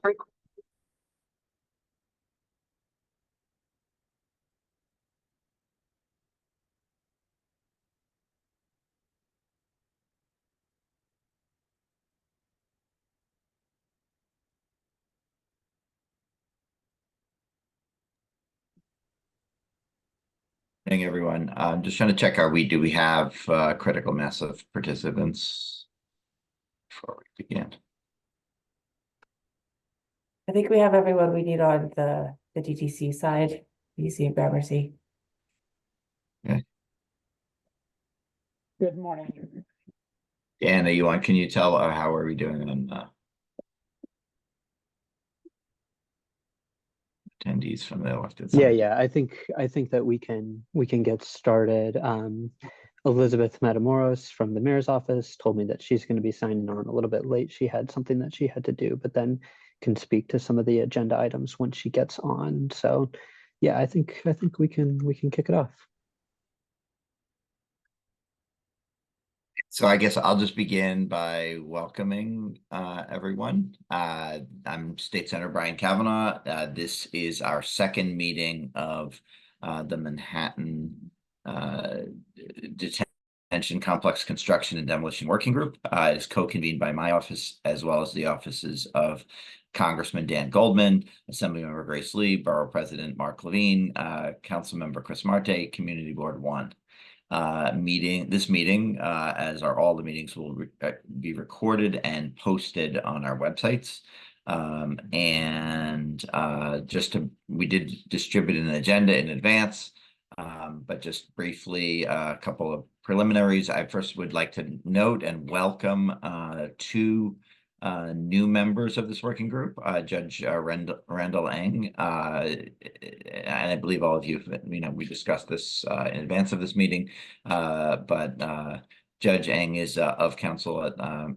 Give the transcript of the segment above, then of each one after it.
Morning, everyone. I'm just trying to check, do we have critical mass of participants before we begin? I think we have everyone we need on the DTC side, DTC and Gramercy. Okay. Good morning. Dan, are you on? Can you tell how are we doing on attendees from the elected? Yeah. I think that we can get started. Elizabeth Matamoros from the mayor's office told me that she's going to be signing on a little bit late. She had something that she had to do, but then can speak to some of the agenda items when she gets on. So yeah, I think we can kick it off. So I guess I'll just begin by welcoming everyone. I'm State Senator Brian Kavanaugh. This is our second meeting of the Manhattan Detention Complex Construction and Demolition Working Group. It is co-convened by my office as well as the offices of Congressman Dan Goldman, Assemblymember Grace Lee, Borough President Mark Levine, Councilmember Chris Marte, Community Board 1. This meeting, as are all the meetings, will be recorded and posted on our websites. We did distribute an agenda in advance, but just briefly, a couple of preliminaries. I first would like to note and welcome two new members of this working group, Judge Randall Eng, and I believe all of you, we discussed this in advance of this meeting, but Judge Eng is of counsel at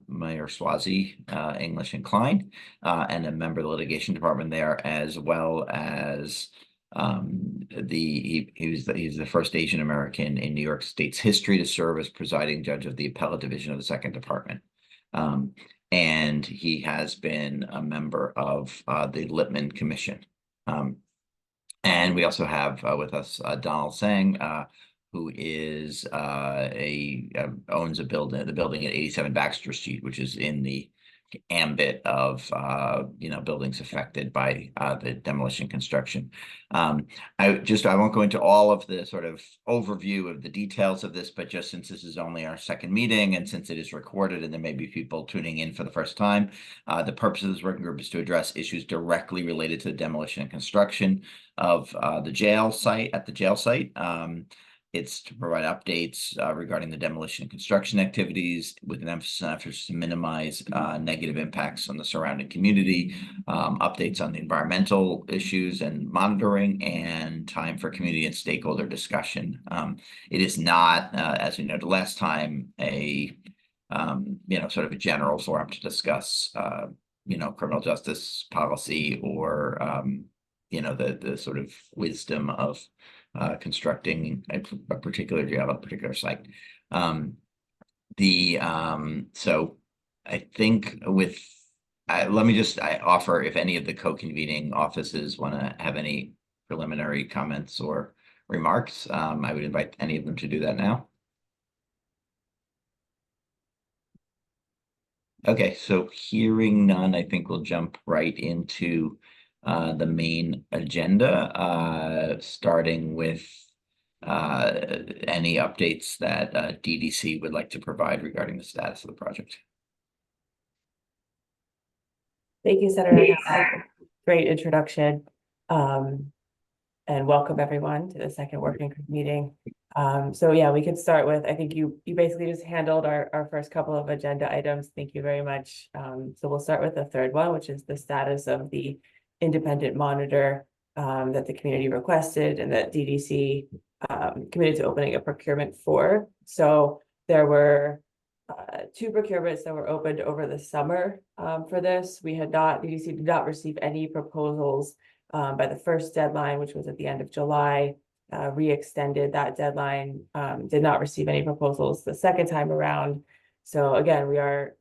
Mayor Swazi, English and Klein, and a member of the litigation department there, as well as he's the first Asian American in New York State's history to serve as presiding judge of the appellate division of the Second Department. And he has been a member of the Lippman Commission. And we also have with us Donald Sang, who is owns the building at 87 Baxter Street, which is in the ambit of buildings affected by the demolition construction. I won't go into all of the sort of overview of the details of this, but just since this is only our second meeting and since it is recorded and there may be people tuning in for the first time, the purpose of this working group is to address issues directly related to the demolition and construction of the jail site. It's to provide updates regarding the demolition and construction activities with an emphasis on efforts to minimize negative impacts on the surrounding community, updates on the environmental issues and monitoring, and time for community and stakeholder discussion. It is not, as we noted last time, a sort of a general forum to discuss criminal justice policy or the sort of wisdom of constructing a particular jail, a particular site. So I think let me just offer if any of the co-convening offices want to have any preliminary comments or remarks. I would invite any of them to do that now. Okay, so hearing none, I think we'll jump right into the main agenda, starting with any updates that DDC would like to provide regarding the status of the project. Thank you, Senator. Great introduction. And welcome everyone to the second working group meeting. So yeah, we can start with, I think you basically just handled our first couple of agenda items. Thank you very much. So we'll start with the third one, which is the status of the independent monitor that the community requested and that DDC committed to opening a procurement for. So there were two procurements that were opened over the summer for this. DDC did not receive any proposals by the first deadline, which was at the end of July. Re-extended that deadline, did not receive any proposals the second time around. So again, we are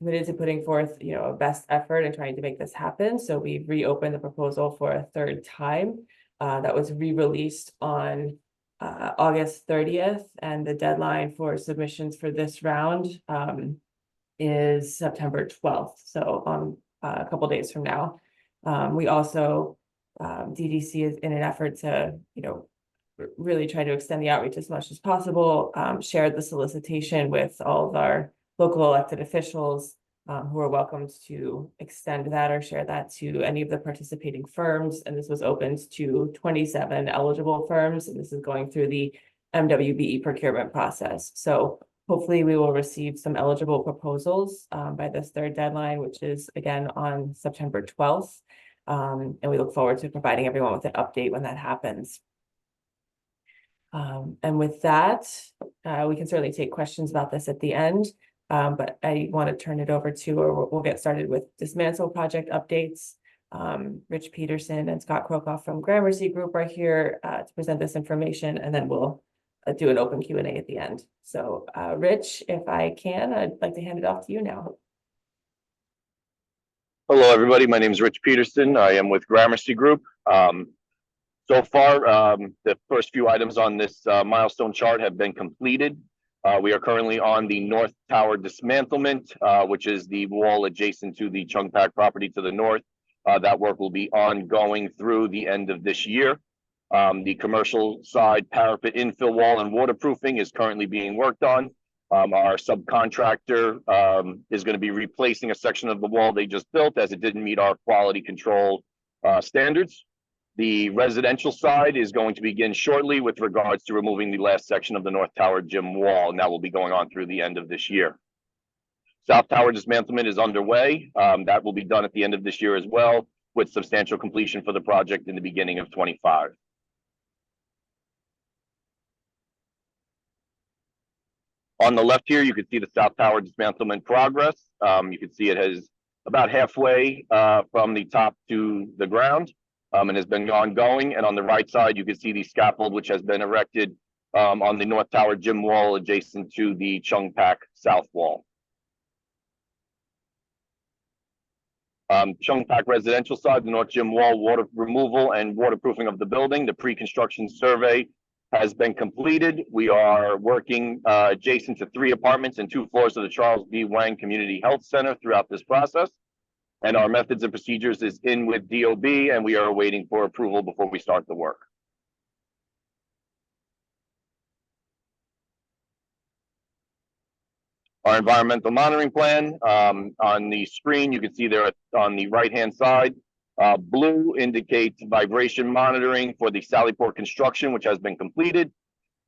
committed to putting forth, a best effort and trying to make this happen. So we reopened the proposal for a third time. That was re-released on August 30th, and the deadline for submissions for this round is September 12th. So on a couple days from now. We also, DDC is in an effort to, really try to extend the outreach as much as possible, shared the solicitation with all of our local elected officials, who are welcomed to extend that or share that to any of the participating firms. And this was opened to 27 eligible firms, and this is going through the MWBE procurement process. So hopefully we will receive some eligible proposals by this third deadline, which is again on September 12th. And we look forward to providing everyone with an update when that happens. And with that, we can certainly take questions about this at the end, but I want to turn it over to, or we'll get started with dismantle project updates. Rich Peterson and Scott Krokoff from Gramercy Group are here to present this information, and then we'll do an open Q&A at the end. So Rich, if I can, I'd like to hand it off to you now. Hello, everybody. My name is Rich Peterson. I am with Gramercy Group. So far, the first few items on this milestone chart have been completed. We are currently on the North Tower dismantlement, which is the wall adjacent to the Chung Pak property to the north. That work will be ongoing through the end of this year. The commercial side parapet infill wall and waterproofing is currently being worked on. Our subcontractor is going to be replacing a section of the wall they just built, as it didn't meet our quality control standards. The residential side is going to begin shortly with regards to removing the last section of the North Tower gym wall, and that will be going on through the end of this year. South Tower dismantlement is underway. That will be done at the end of this year as well, with substantial completion for the project in the beginning of 25. On the left here, you can see the South Tower dismantlement progress. You can see it has about halfway from the top to the ground, and has been ongoing. And on the right side, you can see the scaffold, which has been erected on the North Tower gym wall adjacent to the Chung Pak South wall. Chung Pak residential side, the North Gym wall, water removal and waterproofing of the building. The pre-construction survey has been completed. We are working adjacent to 3 apartments and 2 floors of the Charles B. Wang Community Health Center throughout this process. And our methods and procedures is in with DOB, and we are waiting for approval before we start the work. Our environmental monitoring plan, on the screen, you can see there on the right-hand side, blue indicates vibration monitoring for the Sallyport construction, which has been completed.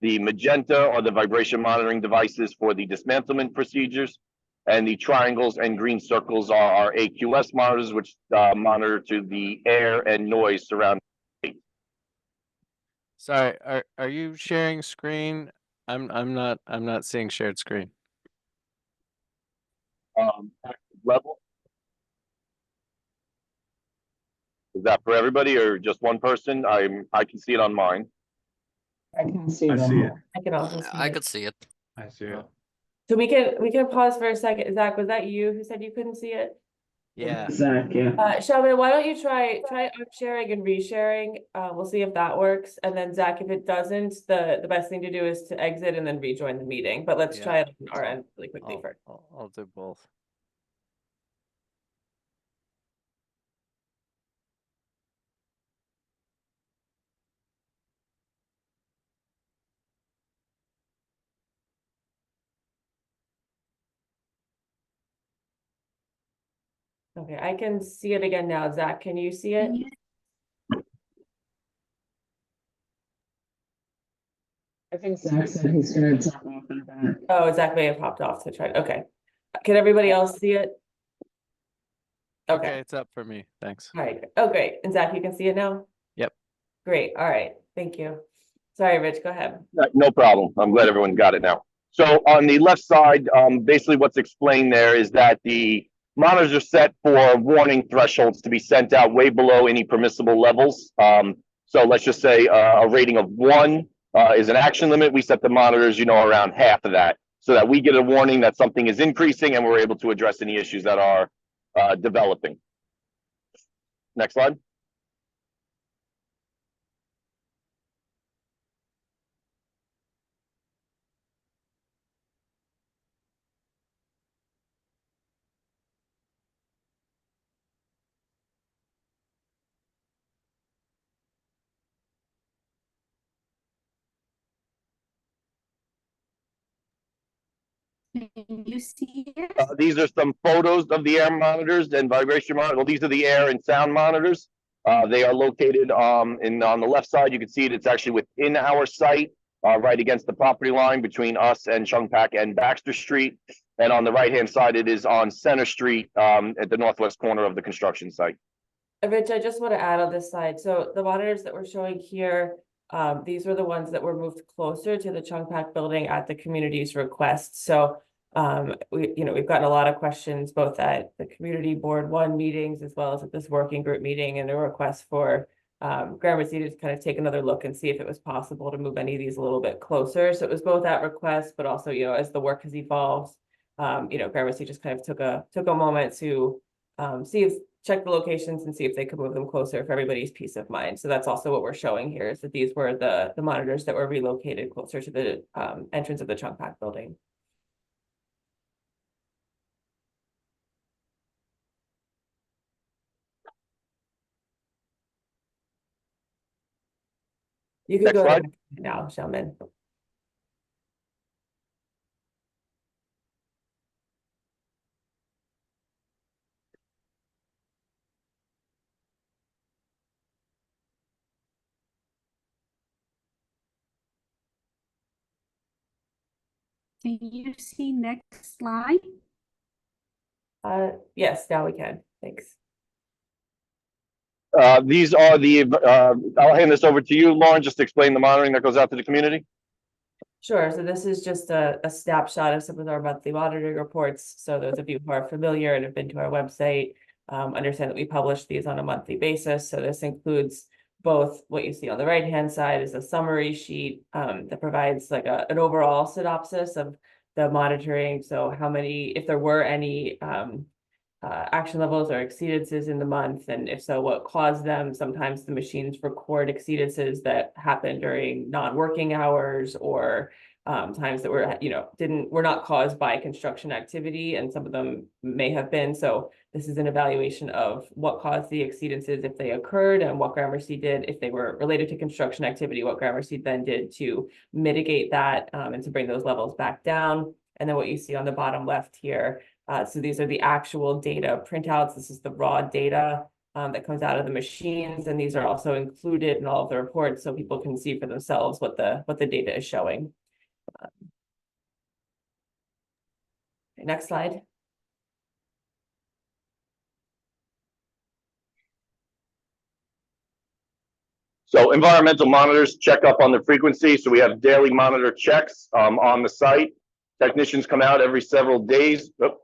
The magenta are the vibration monitoring devices for the dismantlement procedures. And the triangles and green circles are our AQS monitors, which monitor to the air and noise surrounding. Sorry, are you sharing screen? I'm not seeing shared screen. Active level. Is that for everybody or just one person? I can see it on mine. I can see I see it. I can also see I it. could see it. I see it. So we can pause for a second. Zach, was that you who said you couldn't see it? Yeah. Zach, yeah. Shelby, why don't you try sharing and resharing? We'll see if that works. And then Zach, if it doesn't, the best thing to do is to exit and then rejoin the meeting. But let's Yeah. try it on our end really quickly first. I'll do both. Okay, I can see it again now. Zach, can you see it? I think Zach said he's gonna drop off in a bit. Oh, Zach may have popped off to try. Okay. Can everybody else see it? Okay, Okay, it's up for me. Thanks. all right. Oh, great. And Zach, you can see it now? Yep. Great. All right. Thank you. Sorry, Rich, go ahead. No problem. I'm glad everyone got it now. So on the left side, basically what's explained there is that the monitors are set for warning thresholds to be sent out way below any permissible levels. So let's just say a rating of 1 is an action limit. We set the monitors, around half of that. so that we get a warning that something is increasing and we're able to address any issues that are developing. Next slide. Can you see it? These are some photos of the air monitors and vibration monitors. Well, these are the air and sound monitors. They are located on the left side. You can see it. It's actually within our site, right against the property line between us and Chung Pak and Baxter Street. And on the right-hand side, it is on Center Street at the northwest corner of the construction site. Rich, I just want to add on this side. So the monitors that we're showing here, these were the ones that were moved closer to the Chung Pak building at the community's request. So we've gotten a lot of questions both at the community board 1 meetings as well as at this working group meeting, and a request for Gramercy to kind of take another look and see if it was possible to move any of these a little bit closer. So it was both at request, but also, as the work has evolved, Gramercy just kind of took a moment to check the locations and see if they could move them closer for everybody's peace of mind. So that's also what we're showing here, is that these were the monitors that were relocated closer to the entrance of the Chung Pak building. You can Next go slide. now, Shelman. Can you see next slide? Yes, now we can. Thanks. These are I'll hand this over to you, Lauren, just to explain the monitoring that goes out to the community. Sure. So this is just a snapshot of some of our monthly monitoring reports. So those of you who are familiar and have been to our website understand that we publish these on a monthly basis. So this includes both what you see on the right-hand side is a summary sheet that provides like an overall synopsis of the monitoring. So how many, if there were any action levels or exceedances in the month, and if so, what caused them. Sometimes the machines record exceedances that happen during non-working hours, or times that were not caused by construction activity, and some of them may have been. So this is an evaluation of what caused the exceedances if they occurred, and what Gramercy did if they were related to construction activity, what Gramercy then did to mitigate that and to bring those levels back down. And then what you see on the bottom left here, so these are the actual data printouts. This is the raw data that comes out of the machines, and these are also included in all of the reports so people can see for themselves what the data is showing. Next slide. So environmental monitors check up on the frequency. So we have daily monitor checks on the site. Technicians come out every several days. Oh.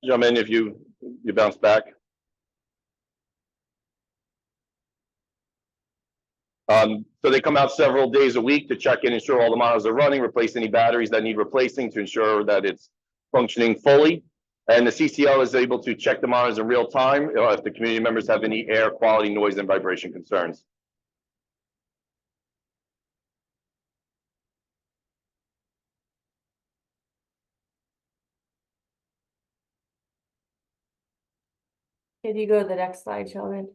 Jump in if you bounce back. So they come out several days a week to check in, ensure all the monitors are running, replace any batteries that need replacing to ensure that it's functioning fully. And the CCL is able to check the monitors in real time if the community members have any air quality, noise, and vibration concerns. Can you go to the next slide, Sheldon?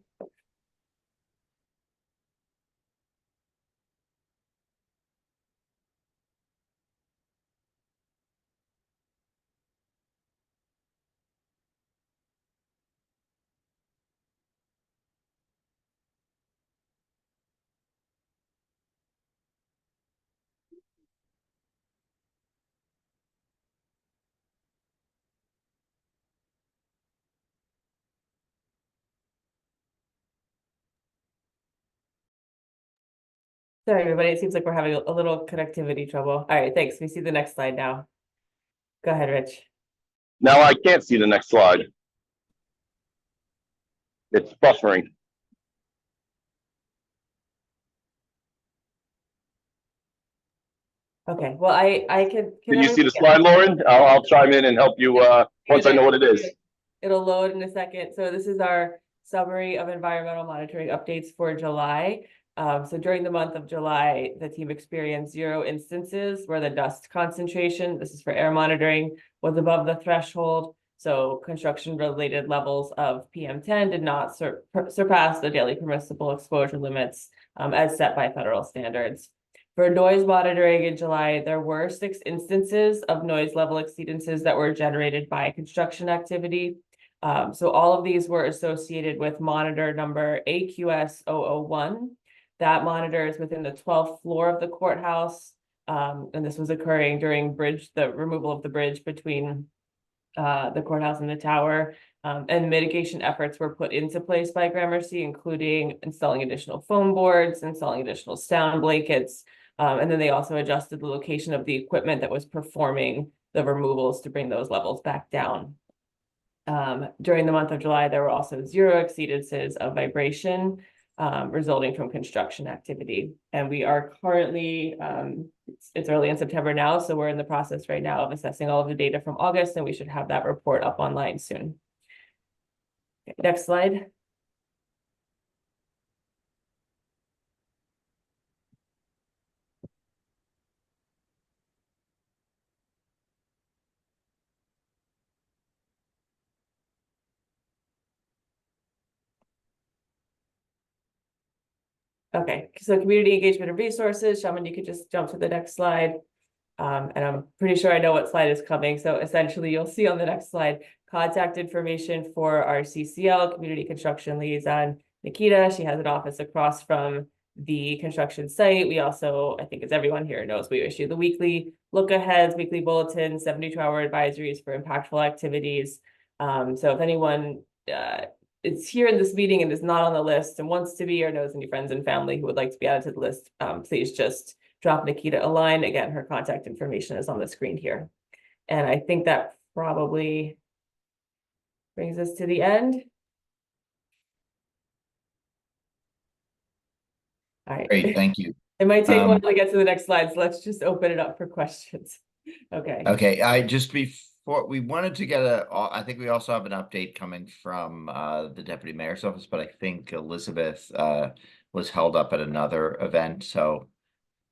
Sorry, everybody. It seems like we're having a little connectivity trouble. All right, thanks. We see the next slide now. Go ahead, Rich. Now I can't see the next slide. It's buffering. Okay, well, I could. Can you see the everybody- slide, Lauren? I'll chime in and help you, once I know what it is. It'll load in a second. So this is our summary of environmental monitoring updates for July. So during the month of July, the team experienced 0 instances where the dust concentration, this is for air monitoring, was above the threshold. So construction-related levels of PM10 did not surpass the daily permissible exposure limits as set by federal standards. For noise monitoring in July, there were 6 instances of noise level exceedances that were generated by construction activity. So all of these were associated with monitor number AQS 001. That monitor is within the 12th floor of the courthouse. And this was occurring during the removal of the bridge between the courthouse and the tower. And mitigation efforts were put into place by Gramercy, including installing additional foam boards, installing additional sound blankets. And then they also adjusted the location of the equipment that was performing the removals to bring those levels back down. During the month of July, there were also 0 exceedances of vibration resulting from construction activity. And we are currently, it's early in September now, so we're in the process right now of assessing all of the data from August, and we should have that report up online soon. Okay, next slide. Okay, so community engagement and resources, Shaman, you could just jump to the next slide. And I'm pretty sure I know what slide is coming. So essentially you'll see on the next slide, contact information for our CCL, Community Construction Liaison, Nikita. She has an office across from the construction site. We also, I think as everyone here knows, we issue the weekly look aheads, weekly bulletins, 72-hour advisories for impactful activities. So if anyone is here in this meeting and is not on the list and wants to be, or knows any friends and family who would like to be added to the list, please just drop Nikita a line. Again, her contact information is on the screen here. And I think that probably brings us to the end. All right. Great, thank you. It might take a while to get to the next slide, so let's just open it up for questions. Okay. Okay, before we wanted to get I think we also have an update coming from the deputy mayor's office, but I think Elizabeth was held up at another event. So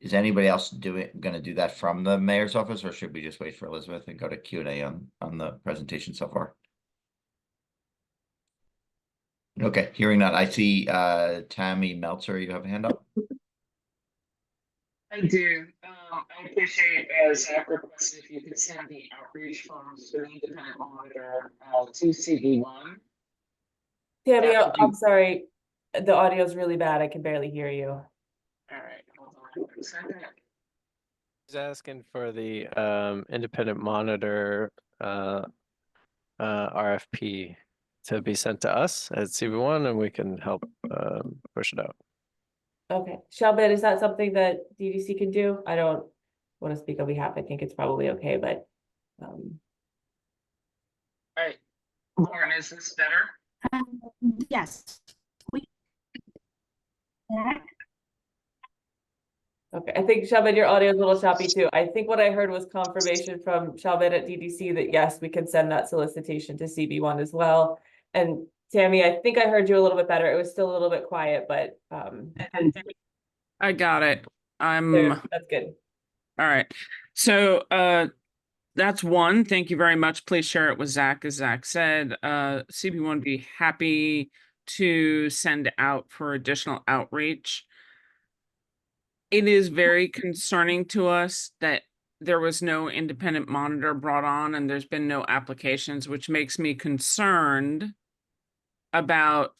is anybody else gonna do that from the mayor's office, or should we just wait for Elizabeth and go to Q&A on the presentation so far? Okay, hearing that, I see Tammy Meltzer, you have a hand up. I do. I appreciate, as Zach requested, if you could send the outreach forms to the independent monitor to CV1. Tammy, That would be- I'm sorry. The audio is really bad. I can barely hear you. All right, hold on one second. He's asking for the independent monitor RFP to be sent to us at CB1, and we can help push it out. Okay, Shelbit, is that something that DDC can do? I don't want to speak on behalf. I think it's probably okay, but All right, Lauren, is this better? Yes. okay. I think Shelbit, your audio is a little choppy too. I think what I heard was confirmation from Shelbit at DDC that yes, we can send that solicitation to CB1 as well. And Tammy, I think I heard you a little bit better. It was still a little bit quiet, but I got it. that's good. All right. So that's one. Thank you very much. Please share it with Zach, as Zach said. CB1 would be happy to send out for additional outreach. It is very concerning to us that there was no independent monitor brought on and there's been no applications, which makes me concerned about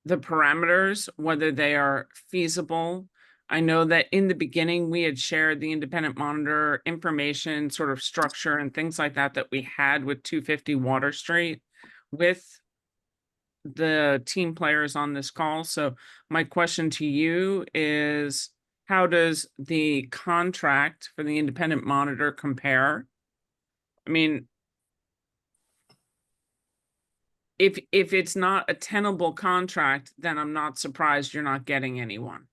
the parameters, whether they are feasible. I know that in the beginning, we had shared the independent monitor information, sort of structure and things like that, that we had with 250 Water Street with the team players on this call. So my question to you is, how does the contract for the independent monitor compare? I mean, if it's not a tenable contract, then I'm not surprised you're not getting anyone.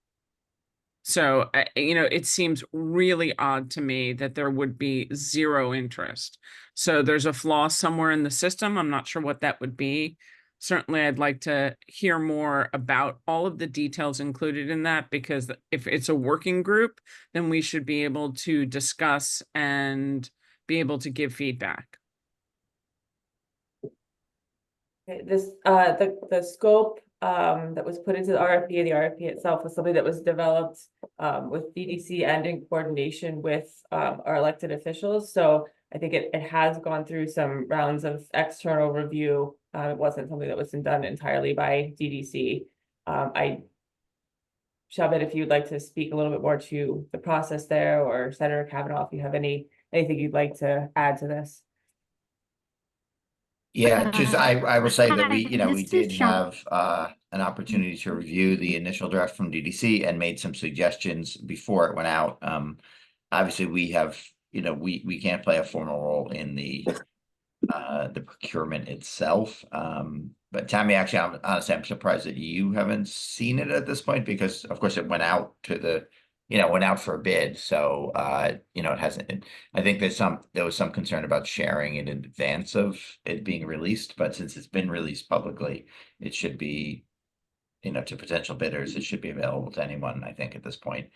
So, you know, it seems really odd to me that there would be zero interest. So there's a flaw somewhere in the system. I'm not sure what that would be. Certainly, I'd like to hear more about all of the details included in that, because if it's a working group, then we should be able to discuss and be able to give feedback. Okay, this, the scope, that was put into the RFP itself was something that was developed, with DDC and in coordination with, our elected officials. So I think it has gone through some rounds of external review. It wasn't something that was done entirely by DDC. Shabbat, if you'd like to speak a little bit more to the process there, or Senator Kavanaugh, if you have anything you'd like to add to this. Yeah, just I will say that we, you know, we This is did Shab- have an opportunity to review the initial draft from DDC and made some suggestions before it went out. Obviously we have, you know, we can't play a formal role in the procurement itself. But Tammy, actually, I'm surprised that you haven't seen it at this point, because of course it went out to the, you know, went out for a bid. So, you know, it hasn't, I think there was some concern about sharing it in advance of it being released, but since it's been released publicly, it should be, you know, to potential bidders, it should be available to anyone, I think, at this point.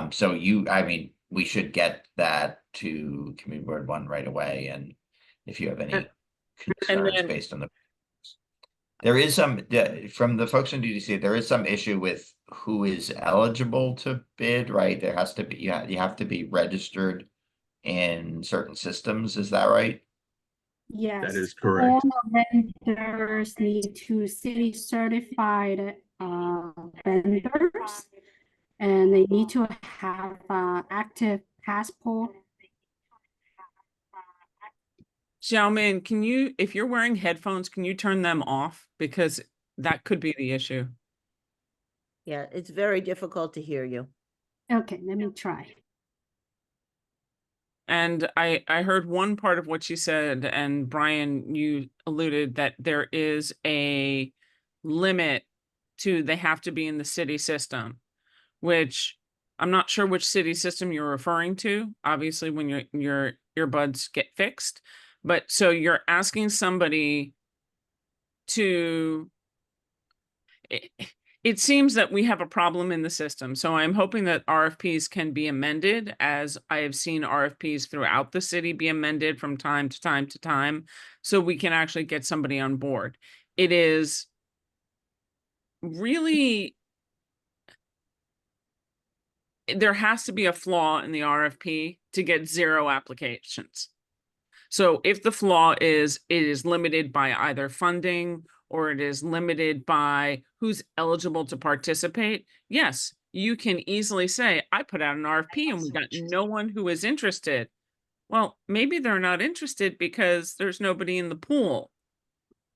So I mean, we should get that to Community Board 1 right away, and if you have any concerns then- based on there is some, from the folks in DDC, there is some issue with who is eligible to bid, right? There has to be, you have to be registered in certain systems, is that right? Yes. That is correct. All vendors need to city certified vendors, and they need to have active passport. Xiaomin, can you, if you're wearing headphones, can you turn them off? Because that could be the issue. Yeah, it's very difficult to hear you. Okay, let me try. And I heard one part of what she said, and Brian, you alluded that there is a limit to they have to be in the city system, which I'm not sure which city system you're referring to, obviously, when your earbuds get fixed. But so you're asking somebody to, it seems that we have a problem in the system. So I'm hoping that RFPs can be amended, as I have seen RFPs throughout the city be amended from time to time to time, so we can actually get somebody on board. It is really, there has to be a flaw in the RFP to get 0 applications. So if the flaw is, it is limited by either funding, or it is limited by who's eligible to participate, yes, you can easily say, I put out an RFP and we got no one who is interested. Well, maybe they're not interested because there's nobody in the pool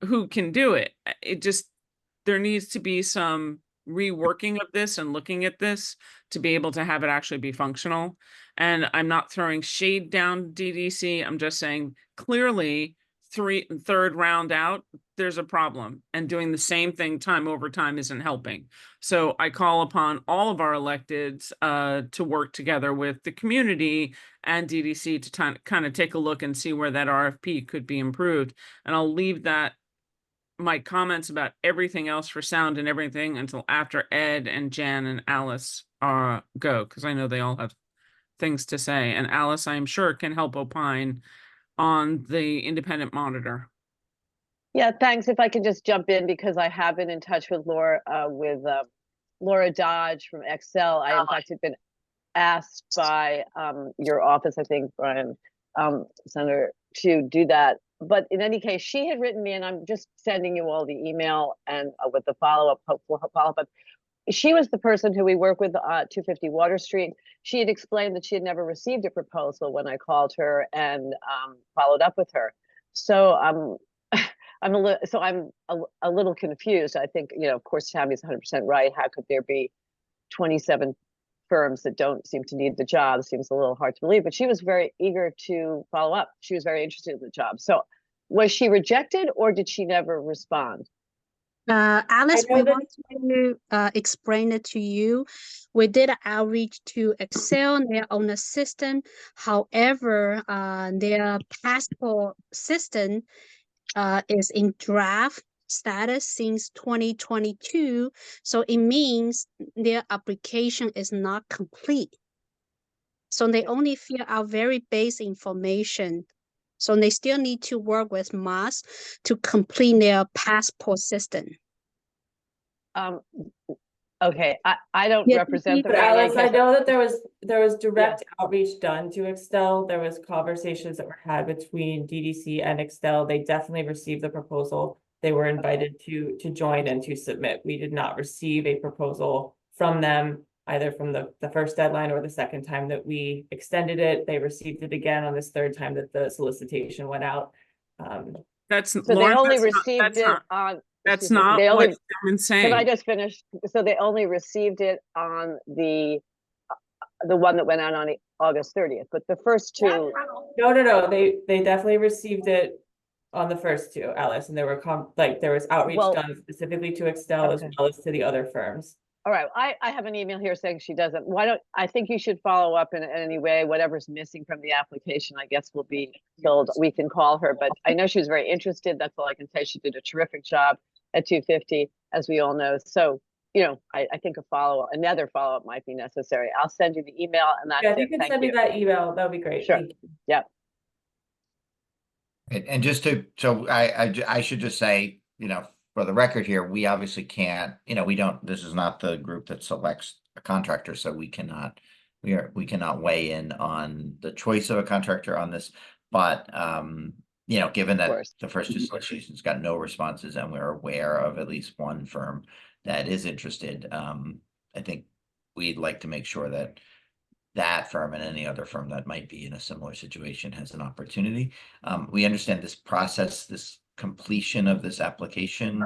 who can do it. It just, there needs to be some reworking of this and looking at this to be able to have it actually be functional. And I'm not throwing shade down DDC. I'm just saying clearly third round out, there's a problem, and doing the same thing time over time isn't helping. So I call upon all of our electeds to work together with the community and DDC to kind of take a look and see where that RFP could be improved. And I'll leave that, my comments about everything else for sound and everything, until after Ed and Jan and Alice go, because I know they all have things to say. And Alice, I'm sure, can help opine on the independent monitor. Yeah, thanks. If I can just jump in, because I have been in touch with Laura Dodge from Excel. I in fact had been asked by your office, I think, Brian, Senator, to do that. But in any case, she had written me, and I'm just sending you all the email and with the follow-up. She was the person who we work with 250 Water Street. She had explained that she had never received a proposal when I called her and followed up with her. So I'm a little confused. I think, you know, of course, Tammy's 100% right. How could there be 27 firms that don't seem to need the job? Seems a little hard to believe, but she was very eager to follow up. She was very interested in the job. So was she rejected, or did she never respond? Alice, know we that- want to explain it to you. We did an outreach to Excel, their own system. However, their passport system is in draft status since 2022. So it means their application is not complete. So they only fill out very basic information. So they still need to work with MAS to complete their passport system. Okay, I don't Yeah, represent the But Alice, I 48K. know that there was direct outreach done to Excel. There was conversations that were had between DDC and Excel. They definitely received the proposal. They were invited to join and to submit. We did not receive a proposal from them, either from the first deadline or the second time that we extended it. They received it again on this third time that the solicitation went out. That's, So they Lauren, only that's not- received that's it not- on. That's excuse me, not they what only. Chairman's Can I saying. just finish? So they only received it on the one that went out on August 30th, but the first two, No, they definitely received it on the first two, Alice, and there were there was outreach Well, done specifically to Excel as okay. well as to the other firms. all right, I have an email here saying she doesn't. I think you should follow up in any way. Whatever's missing from the application, I guess will be filled. We can call her, but I know she was very interested. That's all I can say. She did a terrific job at 250, as we all know. So, you know, I think another follow-up might be necessary. I'll send you the email and that's Yeah, if you it. can Thank send me you. that email, that would be great. Sure. Thank you. Yep. And just to, so I should just say, for the record here, we obviously can't, this is not the group that selects a contractor, so we cannot weigh in on the choice of a contractor on this. But, given that course. the first two solicitations got no responses and we're aware of at least one firm that is interested, I think we'd like to make sure that that firm and any other firm that might be in a similar situation has an opportunity. We understand this process, this completion of this application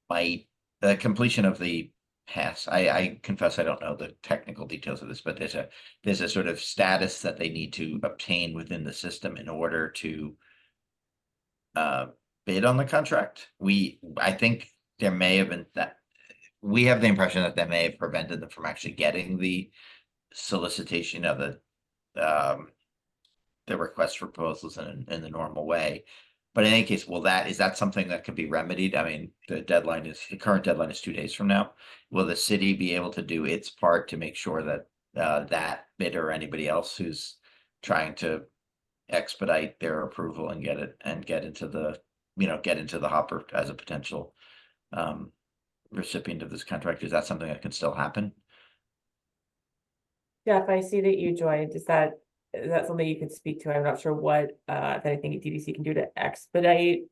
the completion of the pass. I confess I don't know the technical details of this, but there's a sort of status that they need to obtain within the system in order to bid on the contract. I think there may have been that we have the impression that may have prevented them from actually getting the solicitation of the request for proposals in the normal way. But in any case, is that something that could be remedied? I mean, the current deadline is 2 days from now. Will the city be able to do its part to make sure that that bidder or anybody else who's trying to expedite their approval and get into the hopper as a potential recipient of this contract? Is that something that can still happen? Jeff, I see that you joined. Is that something you could speak to? I'm not sure what that I think DDC can do to expedite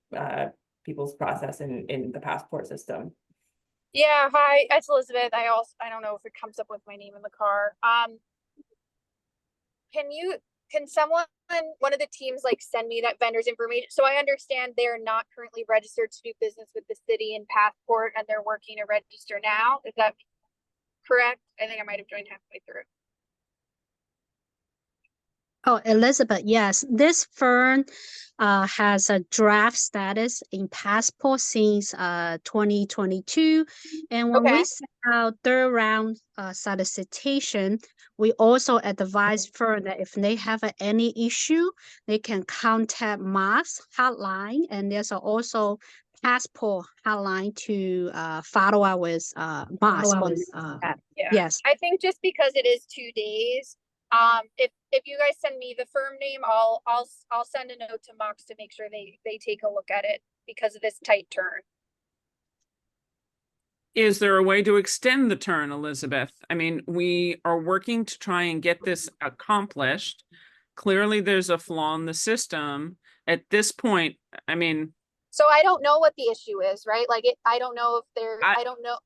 people's process in the passport system. Yeah, hi, it's Elizabeth. I don't know if it comes up with my name in the car. Can one of the teams send me that vendor's information? So I understand they're not currently registered to do business with the city in passport and they're working to register now. Is that correct? I think I might have joined halfway through. Oh, Elizabeth, yes, this firm has a draft status in passport since 2022. And when we sent out third round solicitation, we also advise firm that if they have any issue, they can contact MAS hotline, and there's also passport hotline to follow up with MAS. Yeah. Yes. I think just because it is 2 days, if you guys send me the firm name, I'll send a note to Mox to make sure they take a look at it because of this tight turn. Is there a way to extend the turn, Elizabeth? I mean, we are working to try and get this accomplished. Clearly, there's a flaw in the system. At this point, I mean. So I don't know what the issue is, right? I don't know if I don't know.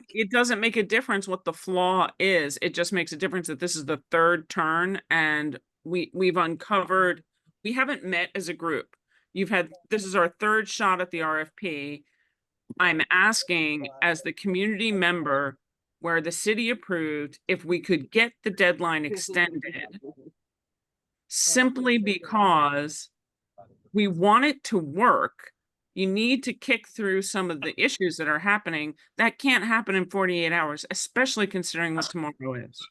It doesn't make a difference what the flaw is. It just makes a difference that this is the third turn and we've uncovered, we haven't met as a group. This is our third shot at the RFP. I'm asking as the community member where the city approved, if we could get the deadline extended simply because we want it to work. You need to kick through some of the issues that are happening. That can't happen in 48 hours, especially considering what tomorrow is.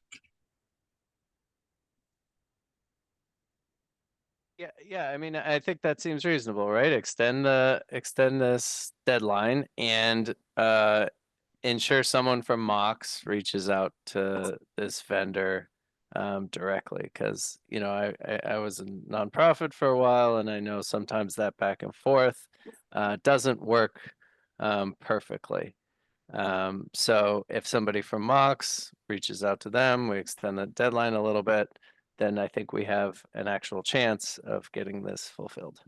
Yeah, I mean, I think that seems reasonable, right? Extend this deadline and ensure someone from Mox reaches out to this vendor directly, because I was a nonprofit for a while, and I know sometimes that back and forth doesn't work perfectly. So if somebody from Mox reaches out to them, we extend the deadline a little bit, then I think we have an actual chance of getting this fulfilled.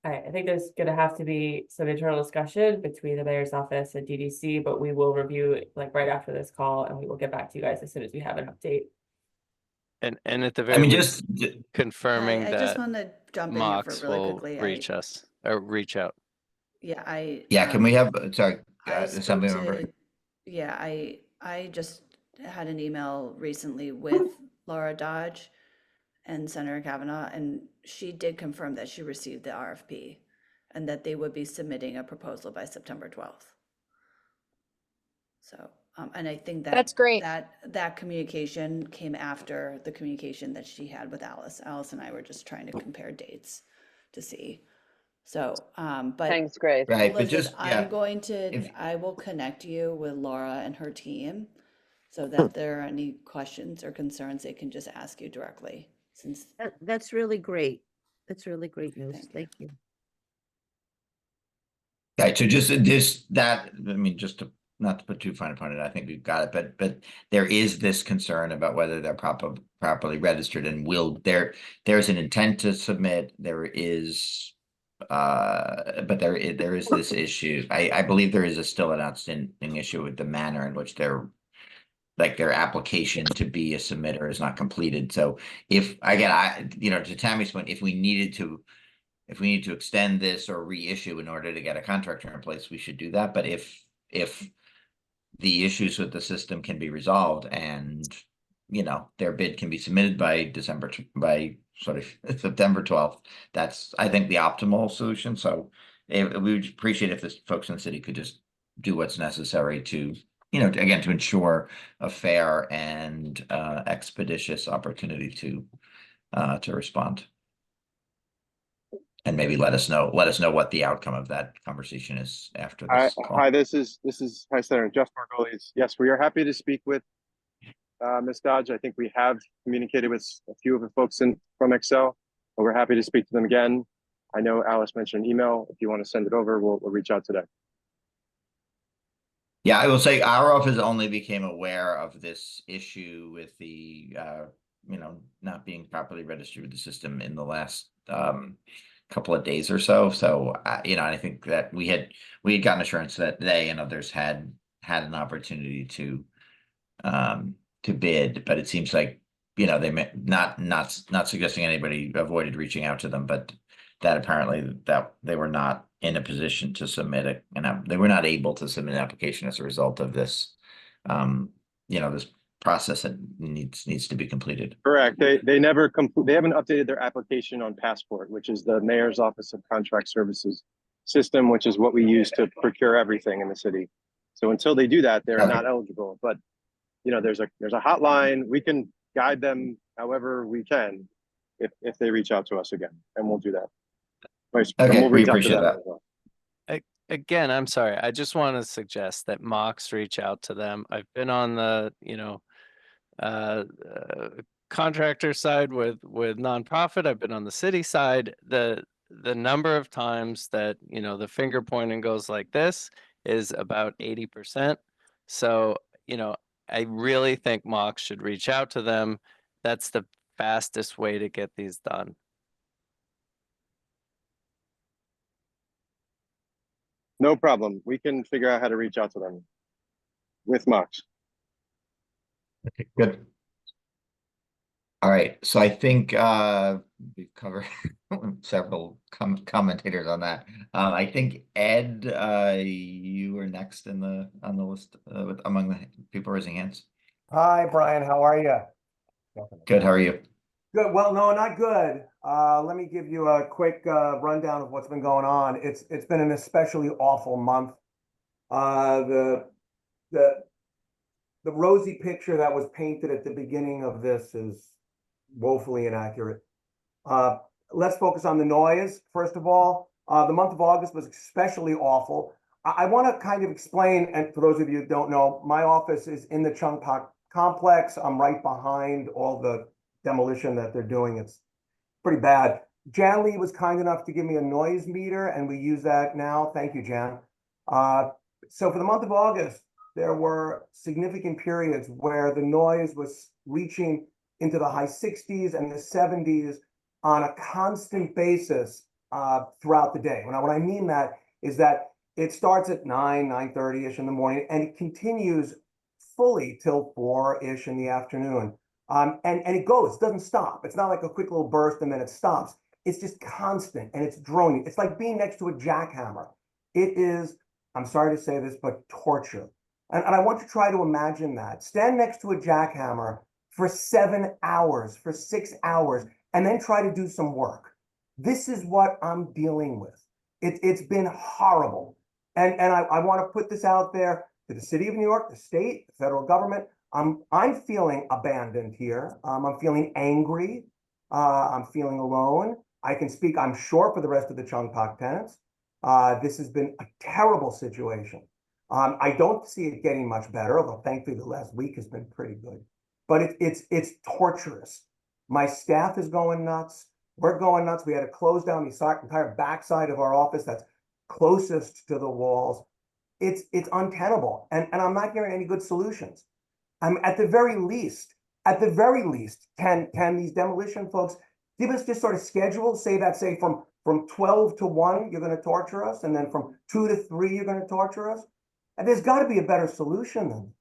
All right, I think there's gonna have to be some internal discussion between the mayor's office and DDC, but we will review it like right after this call, and we will get back to you guys as soon as we have an update. And at the I very mean, least, just, confirming I just that want to jump in here Mox for really will quickly. reach us or reach out. yeah, can we have, sorry, I spoke assembly member? to, yeah, I just had an email recently with Laura Dodge and Senator Kavanaugh, and she did confirm that she received the RFP and that they would be submitting a proposal by September 12th. So, and I think that That's great. that communication came after the communication that she had with Alice. Alice and I were just trying to compare dates to see. So, but Thanks, Grace. Right, but Elizabeth, just, yeah, I will connect you with Laura and her team so that if there are any questions or concerns, they can just ask you directly, since That's really great. That's really great news. Thank Thank you. you. right, so just that, I mean, just to, not to put too fine a point on it, I think we've got it, but there is this concern about whether they're properly registered, and there's an intent to submit, there is, but there is this issue. I believe there is still an outstanding issue with the manner in which their application to be a submitter is not completed. So if, again, to Tammy's point, if we need to extend this or reissue in order to get a contractor in place, we should do that. But if the issues with the system can be resolved and, their bid can be submitted by September 12th, that's, I think, the optimal solution. So we would appreciate if the folks in the city could just do what's necessary to, again, to ensure a fair and expeditious opportunity to respond. And maybe let us know what the outcome of that conversation is after this call. Hi, this is Senator Jeff Margolis. Yes, we are happy to speak with Ms. Dodge. I think we have communicated with a few of the folks from Excel, but we're happy to speak to them again. I know Alice mentioned an email. If you want to send it over, we'll reach out today. Yeah, I will say our office only became aware of this issue with the not being properly registered with the system in the last couple of days or so. So I think that we had gotten assurance that they and others had an opportunity to bid, but it seems like they may not suggesting anybody avoided reaching out to them, but that apparently that they were not in a position to submit it, and they were not able to submit an application as a result of this this process that needs to be completed. Correct. They never they haven't updated their application on Passport, which is the Mayor's Office of Contract Services system, which is what we use to procure everything in the city. So until they do that, they're not eligible. But there's a hotline. We can guide them however we can if they reach out to us again, and we'll do that. Okay, we'll we reach out to appreciate them that. as well. Again, I'm sorry. I just want to suggest that Mox reach out to them. I've been on the contractor side with nonprofit. I've been on the city side. The number of times that the finger pointing goes like this is about 80%. So I really think Mox should reach out to them. That's the fastest way to get these done. No problem. We can figure out how to reach out to them with Mox. Okay, good. All right, so I think we've covered several commentators on that. I think Ed, you were next on the list among the people raising hands. Hi, Brian. How are you? Good. How are you? Good. Well, no, not good. Let me give you a quick rundown of what's been going on. It's been an especially awful month. The the rosy picture that was painted at the beginning of this is woefully inaccurate. Let's focus on the noise. First of all, the month of August was especially awful. I want to kind of explain, and for those of you who don't know, my office is in the Chung Pak complex. I'm right behind all the demolition that they're doing. It's pretty bad. Jan Lee was kind enough to give me a noise meter, and we use that now. Thank you, Jan. So for the month of August, there were significant periods where the noise was reaching into the high 60s and the 70s on a constant basis throughout the day. Now, what I mean that is that it starts at 9:30-ish in the morning, and it continues fully till 4-ish in the afternoon. And it goes, it doesn't stop. It's not like a quick little burst and then it stops. It's just constant and it's droning. It's like being next to a jackhammer. It is, I'm sorry to say this, but torture. And I want you to try to imagine that. Stand next to a jackhammer for 7 hours, for 6 hours, and then try to do some work. This is what I'm dealing with. It's been horrible. And I want to put this out there to the city of New York, the state, the federal government. I'm feeling abandoned here. I'm feeling angry. I'm feeling alone. I can speak, I'm sure, for the rest of the Chung Pak tenants. This has been a terrible situation. I don't see it getting much better, although thankfully the last week has been pretty good. But it's torturous. My staff is going nuts. We're going nuts. We had to close down the entire backside of our office that's closest to the walls. It's untenable, and I'm not hearing any good solutions. At the very least, can these demolition folks give us just sort of schedule, say from 12 to 1, you're going to torture us, and then from 2 to 3, you're going to torture us? And there's got to be a better solution than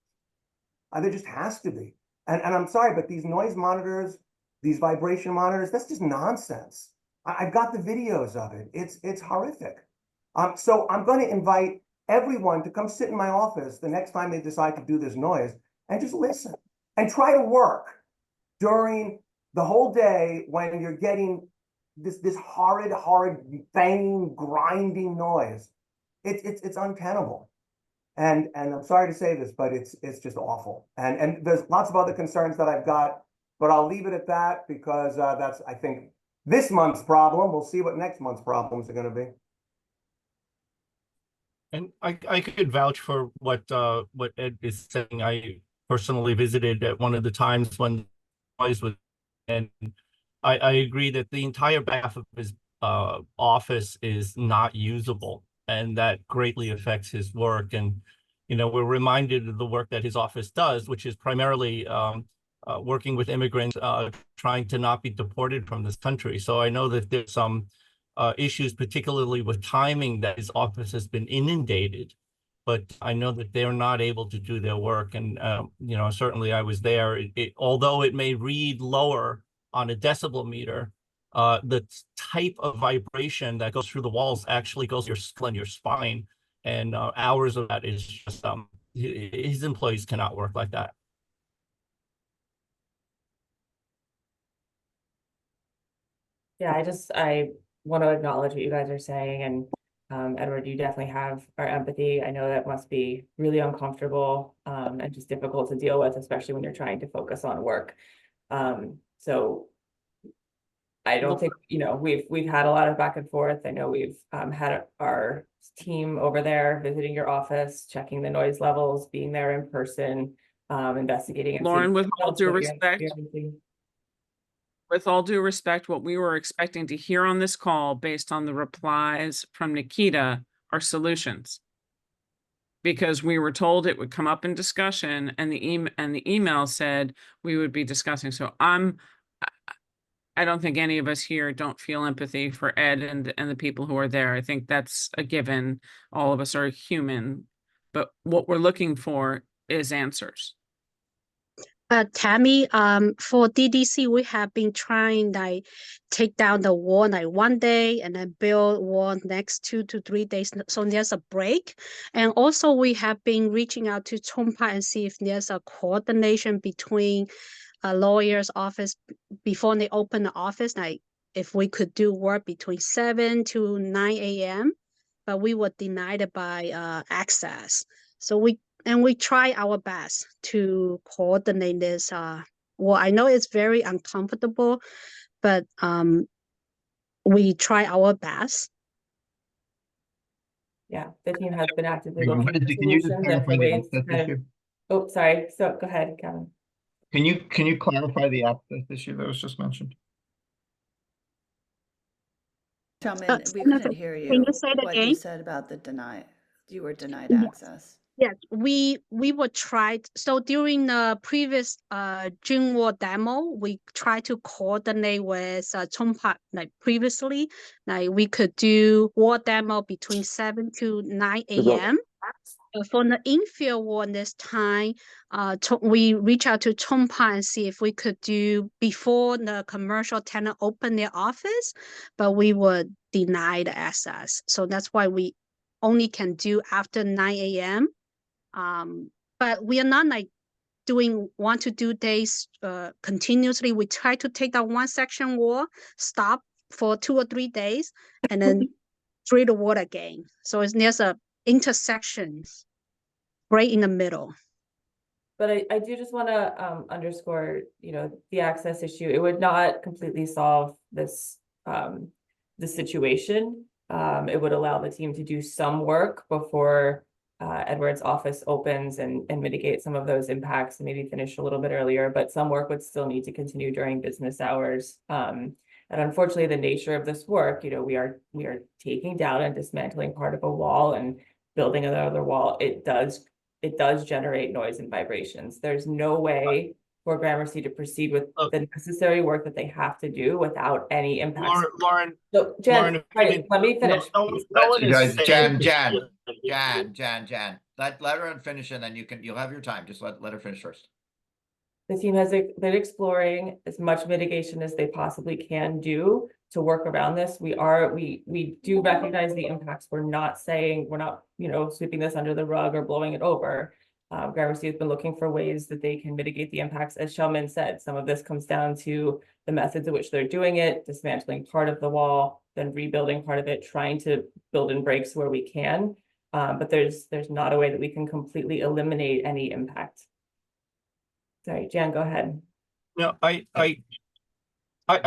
that. There just has to be. And I'm sorry, but these noise monitors, these vibration monitors, that's just nonsense. I've got the videos of it. It's horrific. So I'm going to invite everyone to come sit in my office the next time they decide to do this noise and just listen and try to work during the whole day when you're getting this horrid banging, grinding noise. It's untenable. And I'm sorry to say this, but it's just awful. And there's lots of other concerns that I've got, but I'll leave it at that because that's, I think, this month's problem. We'll see what next month's problems are going to be. And I could vouch for what Ed is saying. I personally visited at one of the times when noise was, and I agree that the entire back of his office is not usable, and that greatly affects his work. And we're reminded of the work that his office does, which is primarily working with immigrants trying to not be deported from this country. So I know that there's some issues, particularly with timing, that his office has been inundated, but I know that they're not able to do their work. And, certainly I was there. Although it may read lower on a decibel meter, the type of vibration that goes through the walls actually goes to your skull and your spine. And hours of that is just, his employees cannot work like that. Yeah, I want to acknowledge what you guys are saying, and Edward, you definitely have our empathy. I know that must be really uncomfortable and just difficult to deal with, especially when you're trying to focus on work. So I don't think, we've had a lot of back and forth. I know we've had our team over there visiting your office, checking the noise levels, being there in person, investigating. Lauren, with all due respect, what we were expecting to hear on this call based on the replies from Nikita are solutions. Because we were told it would come up in discussion, and the email said we would be discussing. So I don't think any of us here don't feel empathy for Ed and the people who are there. I think that's a given. All of us are human, but what we're looking for is answers. Tammy, for DDC, we have been trying like take down the wall like one day and then build wall next 2 to 3 days. So there's a break. And also we have been reaching out to Chompa and see if there's a coordination between a lawyer's office before they open the office, like if we could do work between 7 to 9 a.m., but we were denied by access. So we try our best to coordinate this. Well, I know it's very uncomfortable, but we try our best. Yeah, the team has been actively Can looking at you just solutions and for clarify the ways to access kind of, issue? oh, sorry, so go ahead, Kevin. Can you clarify the access issue that was just mentioned? Chairman, we Senator, couldn't hear can you you, say it what you again? said about you were denied Yes. access. Yes, we were tried. So during the previous June War demo, we tried to coordinate with Chompa like previously. Like we could do war demo between 7 to 9 a.m. For the infill war this time, we reach out to Chompa and see if we could do before the commercial tenant open their office, but we were denied access. So that's why we only can do after 9 a.m. But we are not like want to do days continuously. We try to take that one section wall, stop for 2 or 3 days, and then drill the wall again. So there's a intersections right in the middle. But I do just want to underscore, the access issue. It would not completely solve this the situation. It would allow the team to do some work before Edward's office opens and mitigate some of those impacts and maybe finish a little bit earlier, but some work would still need to continue during business hours. And unfortunately, the nature of this work, we are taking down and dismantling part of a wall and building another wall. It does generate noise and vibrations. There's no way for Gramercy to proceed with the necessary work that they have to do without any impacts. Lauren, So Jen, Lauren, right, let me finish. no one is Guys, saying- Jan, let her finish and then you'll have your time. Just let her finish first. The team has been exploring as much mitigation as they possibly can do to work around this. We do recognize the impacts. We're not sweeping this under the rug or blowing it over. Gramercy has been looking for ways that they can mitigate the impacts. As Shelman said, some of this comes down to the methods in which they're doing it, dismantling part of the wall, then rebuilding part of it, trying to build in breaks where we can. But there's not a way that we can completely eliminate any impact. Sorry, Jan, go ahead. No, I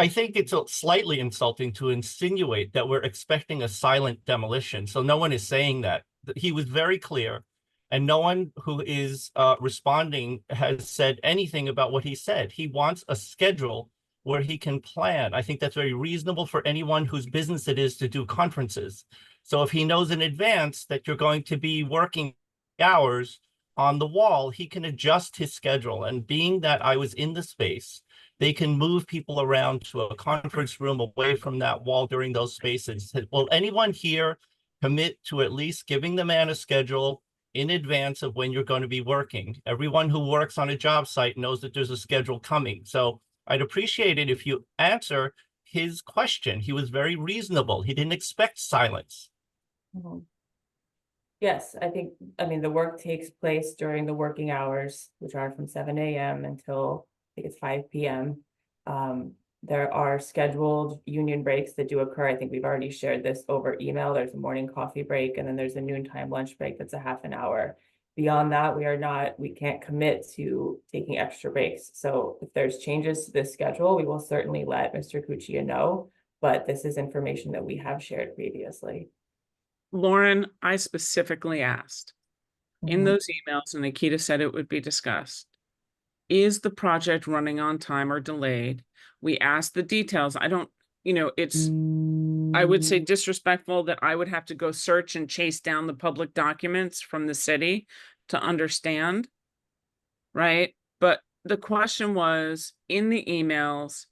think it's slightly insulting to insinuate that we're expecting a silent demolition. So no one is saying that. He was very clear, and no one who is responding has said anything about what he said. He wants a schedule where he can plan. I think that's very reasonable for anyone whose business it is to do conferences. So if he knows in advance that you're going to be working hours on the wall, he can adjust his schedule. And being that I was in the space, they can move people around to a conference room away from that wall during those spaces. Will anyone here commit to at least giving the man a schedule in advance of when you're going to be working? Everyone who works on a job site knows that there's a schedule coming. So I'd appreciate it if you answer his question. He was very reasonable. He didn't expect silence. Mm-hmm. Yes, I mean, the work takes place during the working hours, which are from 7 a.m. until I think it's 5 p.m. There are scheduled union breaks that do occur. I think we've already shared this over email. There's a morning coffee break, and then there's a noontime lunch break that's a half an hour. Beyond that, we can't commit to taking extra breaks. So if there's changes to this schedule, we will certainly let Mr. Cuccia know, but this is information that we have shared previously. Lauren, I specifically asked in those emails, and Nikita said it would be discussed. Is the project running on time or delayed? We asked the details. I don't, it's, I would say disrespectful that I would have to go search and chase down the public documents from the city to understand, right? But the question was in the emails,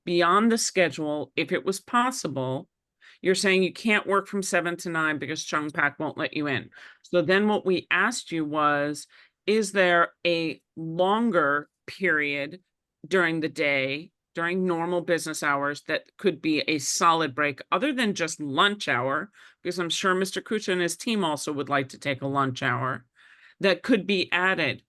beyond the schedule, if it was possible. You're saying you can't work from 7 to 9 because Chung Pak won't let you in. So then what we asked you was, is there a longer period during the day, during normal business hours, that could be a solid break other than just lunch hour, because I'm sure Mr. Kucha and his team also would like to take a lunch hour, that could be added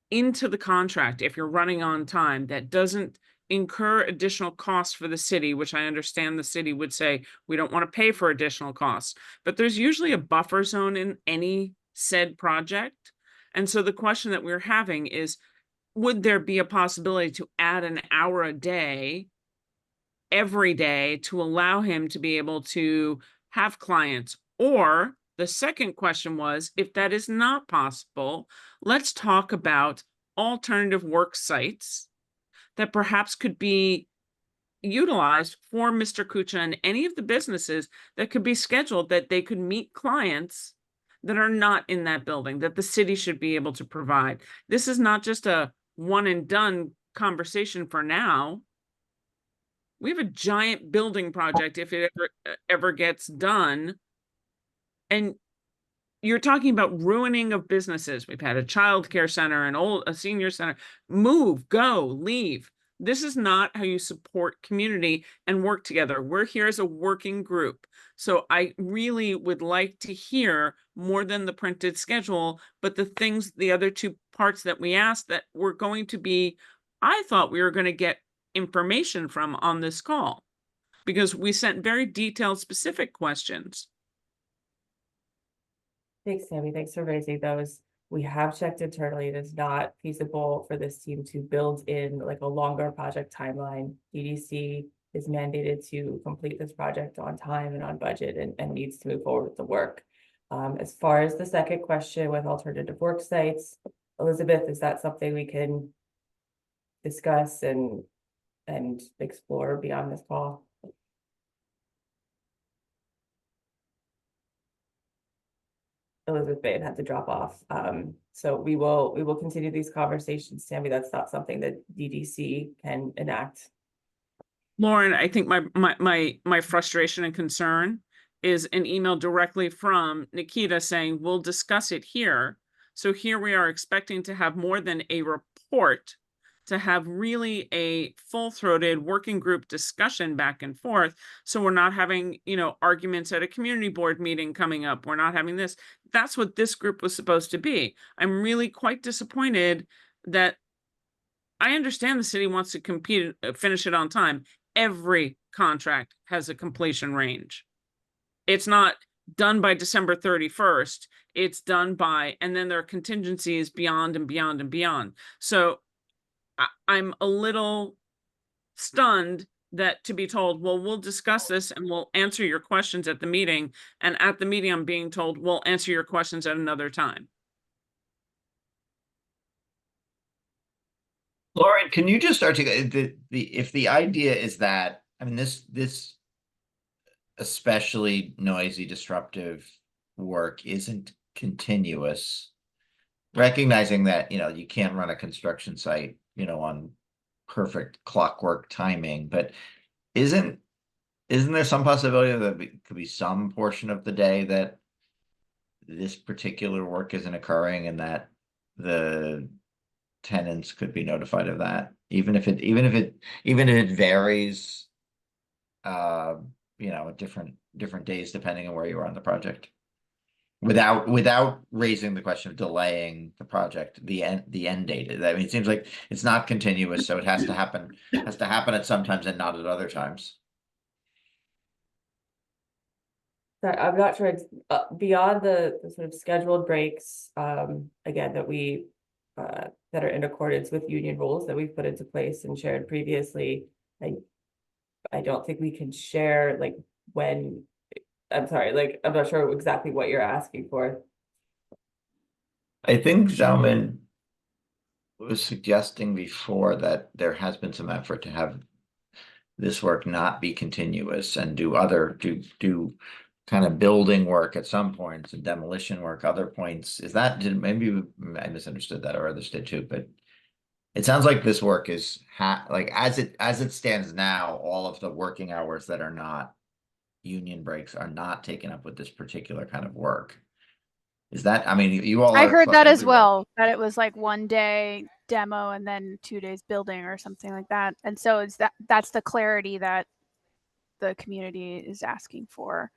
into the contract if you're running on time, that doesn't incur additional costs for the city, which I understand the city would say, we don't want to pay for additional costs. But there's usually a buffer zone in any said project. And so the question that we're having is, would there be a possibility to add an hour a day every day to allow him to be able to have clients? Or the second question was, if that is not possible, let's talk about alternative work sites that perhaps could be utilized for Mr. Kucha and any of the businesses that could be scheduled, that they could meet clients that are not in that building, that the city should be able to provide. This is not just a one and done conversation for now. We have a giant building project if it ever gets done. And you're talking about ruining of businesses. We've had a childcare center, a senior center. Move, go, leave. This is not how you support community and work together. We're here as a working group. So I really would like to hear more than the printed schedule, but the other two parts that we asked that were going to be, I thought we were going to get information from on this call, because we sent very detailed, specific questions. Thanks, Sammy. Thanks for raising those. We have checked internally. It is not feasible for this team to build in like a longer project timeline. DDC is mandated to complete this project on time and on budget, and needs to move forward with the work. As far as the second question with alternative work sites, Elizabeth, is that something we can discuss and explore beyond this call? Elizabeth Bain had to drop off. So we will continue these conversations. Sammy, that's not something that DDC can enact. Lauren, I think my frustration and concern is an email directly from Nikita saying, we'll discuss it here. So here we are expecting to have more than a report, to have really a full-throated working group discussion back and forth. So we're not having, arguments at a community board meeting coming up. We're not having this. That's what this group was supposed to be. I'm really quite disappointed that I understand the city wants to finish it on time. Every contract has a completion range. It's not done by December 31st. It's done by, and then there are contingencies beyond and beyond and beyond. So I'm a little stunned that to be told, well, we'll discuss this and we'll answer your questions at the meeting. And at the meeting, I'm being told, we'll answer your questions at another time. Lauren, can you just articulate if the idea is that, I mean, this especially noisy, disruptive work isn't continuous, recognizing that, you can't run a construction site, on perfect clockwork timing, but isn't there some possibility that it could be some portion of the day that this particular work isn't occurring, and that the tenants could be notified of that, even if it varies, at different days depending on where you are on the project, without raising the question of delaying the project, the end date. I mean, it seems like it's not continuous, so it has to happen at some times and not at other times. Sorry, I'm not sure it's beyond the sort of scheduled breaks, again, that we that are in accordance with union rules that we've put into place and shared previously. I don't think we can share like when. I'm sorry, I'm not sure exactly what you're asking for. I think Zalman was suggesting before that there has been some effort to have this work not be continuous and do kind of building work at some points and demolition work other points. Maybe I misunderstood that, or others did too, but it sounds like this work is as it stands now, all of the working hours that are not union breaks are not taken up with this particular kind of work. Is that, I mean, you all I are heard that as everywhere. well, that it was like 1 day demo and then 2 days building or something like that. And so it's that's the clarity that the community is asking for,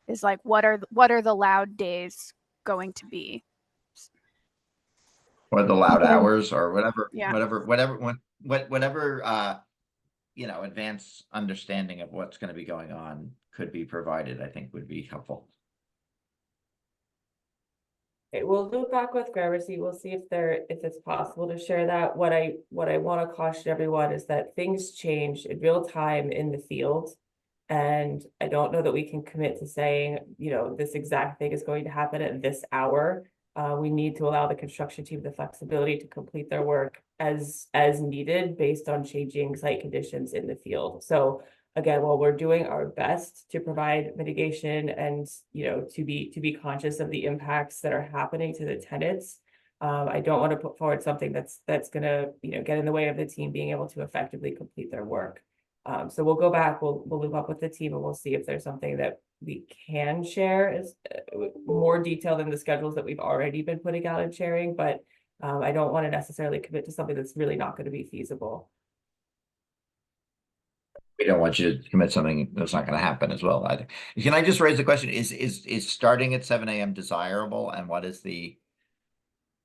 is like, what are the loud days going to be? Or the loud Okay. hours or whatever, Yeah. whatever, you know, advanced understanding of what's going to be going on could be provided, I think would be helpful. Okay, we'll loop back with Gramercy. We'll see if it's possible to share that. What I want to caution everyone is that things change in real time in the field. And I don't know that we can commit to saying, you know, this exact thing is going to happen at this hour. We need to allow the construction team the flexibility to complete their work as needed based on changing site conditions in the field. So again, while we're doing our best to provide mitigation and, you know, to be conscious of the impacts that are happening to the tenants, I don't want to put forward something that's gonna, you know, get in the way of the team being able to effectively complete their work. So we'll go back, we'll loop up with the team and we'll see if there's something that we can share as more detail than the schedules that we've already been putting out and sharing, but I don't want to necessarily commit to something that's really not going to be feasible. We don't want you to commit something that's not going to happen as well either. Can I just raise the question? Is starting at 7 a.m. desirable? And what is the,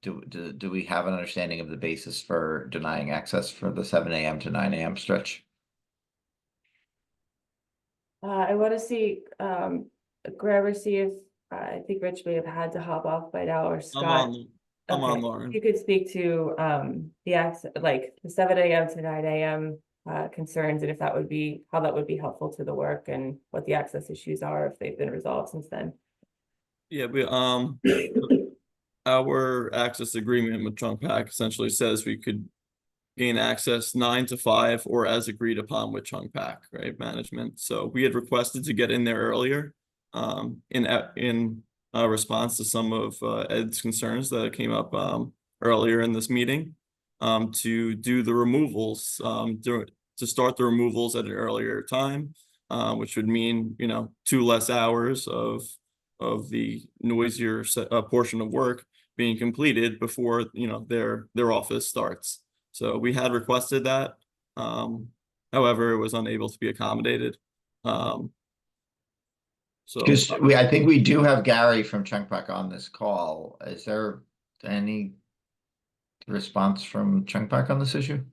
do we have an understanding of the basis for denying access for the 7 a.m. to 9 a.m. stretch? I want to see Gramercy if I think Rich may have had to hop off by now, or Scott. I'm on, Okay, Lauren. you could speak to the access, like the 7 a.m. to 9 a.m. Concerns, and if that would be, how that would be helpful to the work and what the access issues are, if they've been resolved since then. Yeah, our access agreement with Chunk Pack essentially says we could gain access 9 to 5 or as agreed upon with Chunk Pack, right, management. So we had requested to get in there earlier in response to some of Ed's concerns that came up earlier in this meeting, to do the removals, to start the removals at an earlier time, which would mean, you know, 2 less hours of the noisier portion of work being completed before, you know, their office starts. So we had requested that. However, it was unable to be accommodated. So Because I think we do have Gary from Chunk Pack on this call. Is there any response from Chunk Pack on this issue?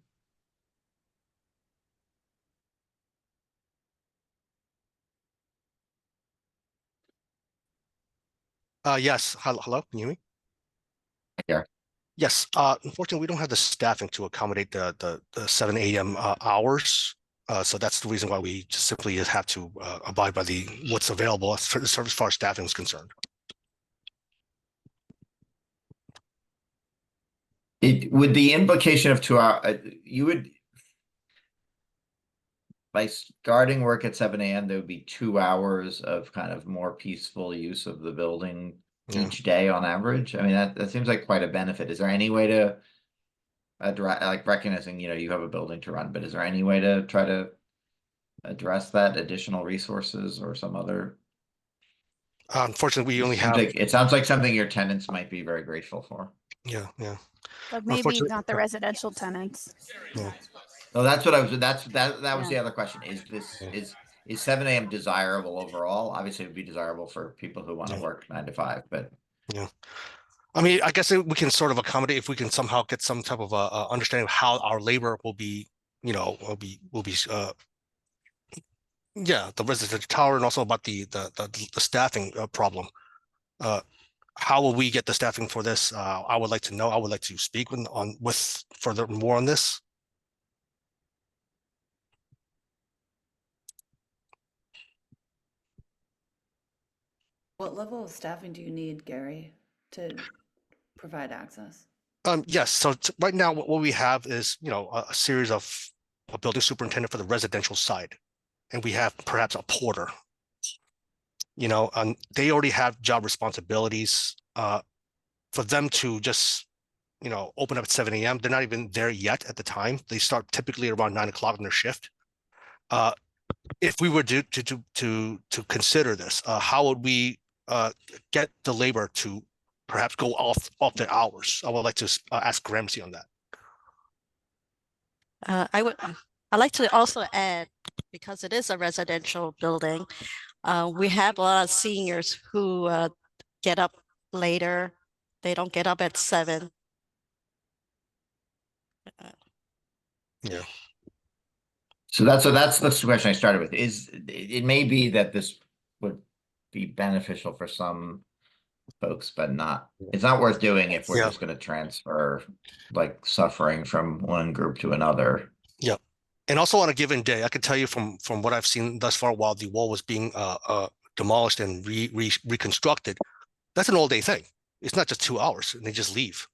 Yes. Hello. Can you hear me? Yeah. Yes. Unfortunately, we don't have the staffing to accommodate the 7 a.m. Hours. So that's the reason why we just simply have to abide by what's available as far as staffing is concerned. With the implication of 2 hours, you would, by starting work at 7 a.m., there would be 2 hours of kind of more peaceful use of the building each day on average. I mean, that seems like quite a benefit. Is there any way to address, like, recognizing, you know, you have a building to run, but is there any way to try to address that, additional resources or some other? Unfortunately, we only have. It sounds like something your tenants might be very grateful for. Yeah. But maybe not the residential tenants. Yeah. No, that's what I was. That was the other question. Is 7 a.m. desirable overall? Obviously, it would be desirable for people who want to work 9 to 5, but yeah. I mean, I guess we can sort of accommodate if we can somehow get some type of understanding of how our labor will be, you know, yeah, the residential tower, and also about the staffing problem. How will we get the staffing for this? I would like to know. I would like to speak with further more on this. What level of staffing do you need, Gary, to provide access? Yes. So right now, what we have is, you know, a series of a building superintendent for the residential side, and we have perhaps a porter. You know, they already have job responsibilities. For them to just, you know, open up at 7 a.m., they're not even there yet at the time. They start typically around 9 o'clock on their shift. If we were to consider this, how would we get the labor to perhaps go off their hours. I would like to ask Gramercy on that. I'd like to also add, because it is a residential building, we have a lot of seniors who get up later. They don't get up at 7. Yeah. So that's the question I started with. It may be that this would be beneficial for some folks, but it's not worth doing if we're just going to transfer like suffering from one group to another. Yeah. And also on a given day, I can tell you from what I've seen thus far, while the wall was being demolished and reconstructed, that's an all day thing. It's not just 2 hours and they just leave.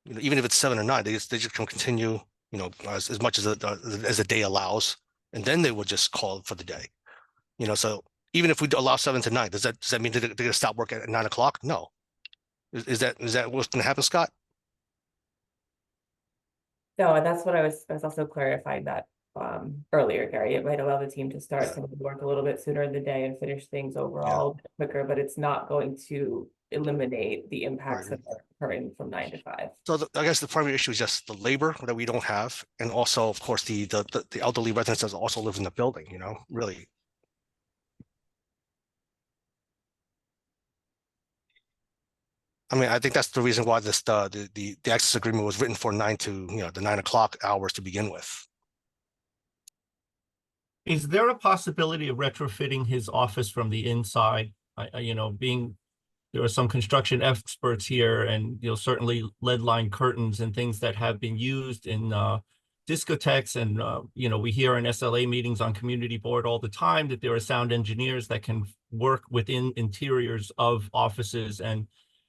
You know, even if it's 7 or 9, they just can continue, you know, as much as the day allows, and then they will just call for the day. You know, so even if we allow 7 to 9, does that mean that they're going to stop work at 9 o'clock? No. Is that what's going to happen, Scott? No, and that's what I was also clarifying that earlier, Gary. It might allow the team to start some of the work a little bit sooner in the day and finish things overall quicker, but it's not going to eliminate the impacts that are occurring from 9 to 5. So I guess the primary issue is just the labor that we don't have, and also, of course, the elderly residents that also live in the building. You know, really. I mean, I think that's the reason why this the access agreement was written for the 9 o'clock hours to begin with. Is there a possibility of retrofitting his office from the inside? You know, there are some construction experts here, and certainly lead line curtains and things that have been used in discotheques, and we hear in SLA meetings on community board all the time that there are sound engineers that can work within interiors of offices and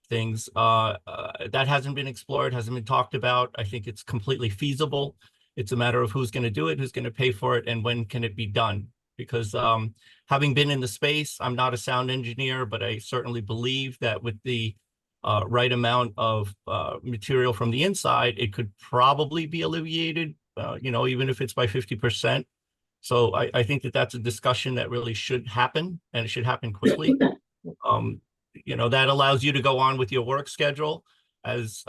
things. That hasn't been explored, hasn't been talked about. I think it's completely feasible. It's a matter of who's going to do it, who's going to pay for it, and when can it be done. Because having been in the space, I'm not a sound engineer, but I certainly believe that with the right amount of material from the inside, it could probably be alleviated, even if it's by 50%. So I think that that's a discussion that really should happen, and it should happen quickly. That allows you to go on with your work schedule, as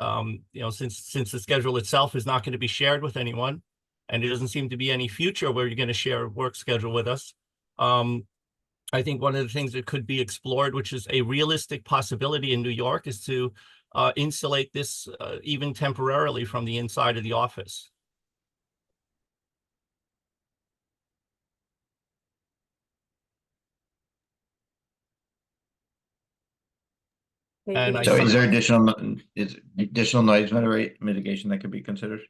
since the schedule itself is not going to be shared with anyone, and it doesn't seem to be any future where you're going to share a work schedule with us. I think one of the things that could be explored, which is a realistic possibility in New York, is to insulate this even temporarily from the inside of the office. And so is there additional noise mitigation that could be considered?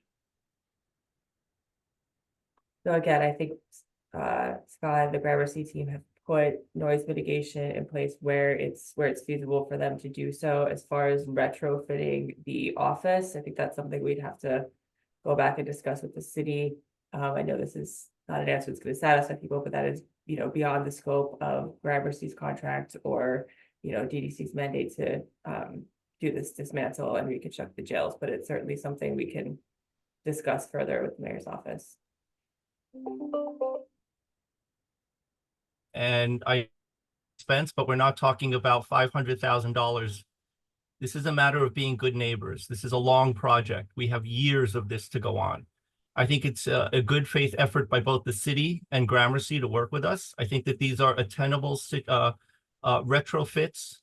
So again, I think Scott, the Gramercy team have put noise mitigation in place where it's feasible for them to do so. As far as retrofitting the office, I think that's something we'd have to go back and discuss with the city. I know this is not an answer that's going to satisfy people, but that is, beyond the scope of Gramercy's contract or, DDC's mandate to do this dismantle and reconstruct the jails, but it's certainly something we can discuss further with the mayor's office. And expense, but we're not talking about $500,000. This is a matter of being good neighbors. This is a long project. We have years of this to go on. I think it's a good faith effort by both the city and Gramercy to work with us. I think that these are attainable retrofits.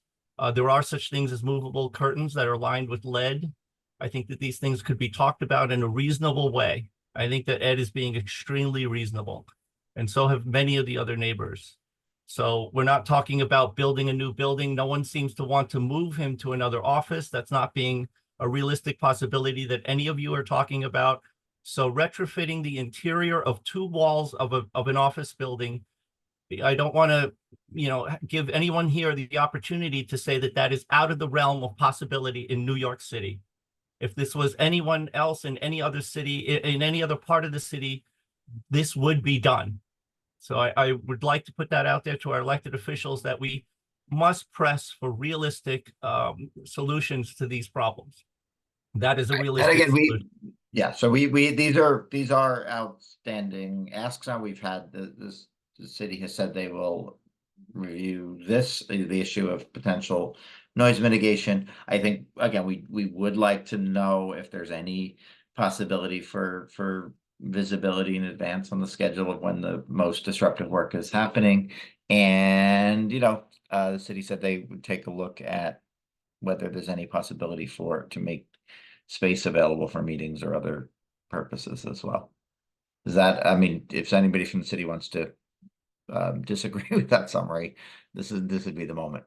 There are such things as movable curtains that are lined with lead. I think that these things could be talked about in a reasonable way. I think that Ed is being extremely reasonable, and so have many of the other neighbors. So we're not talking about building a new building. No one seems to want to move him to another office. That's not being a realistic possibility that any of you are talking about. So retrofitting the interior of 2 walls of an office building, I don't want to, give anyone here the opportunity to say that that is out of the realm of possibility in New York City. If this was anyone else in any other city, in any other part of the city, this would be done. So I would like to put that out there to our elected officials, that we must press for realistic solutions to these problems. That is a realistic solution. So these are outstanding asks. Now we've had the city has said they will review the issue of potential noise mitigation. I think, again, we would like to know if there's any possibility for visibility in advance on the schedule of when the most disruptive work is happening. And, the city said they would take a look at whether there's any possibility to make space available for meetings or other purposes as well. Is that, I mean, if anybody from the city wants to disagree with that summary, this would be the moment.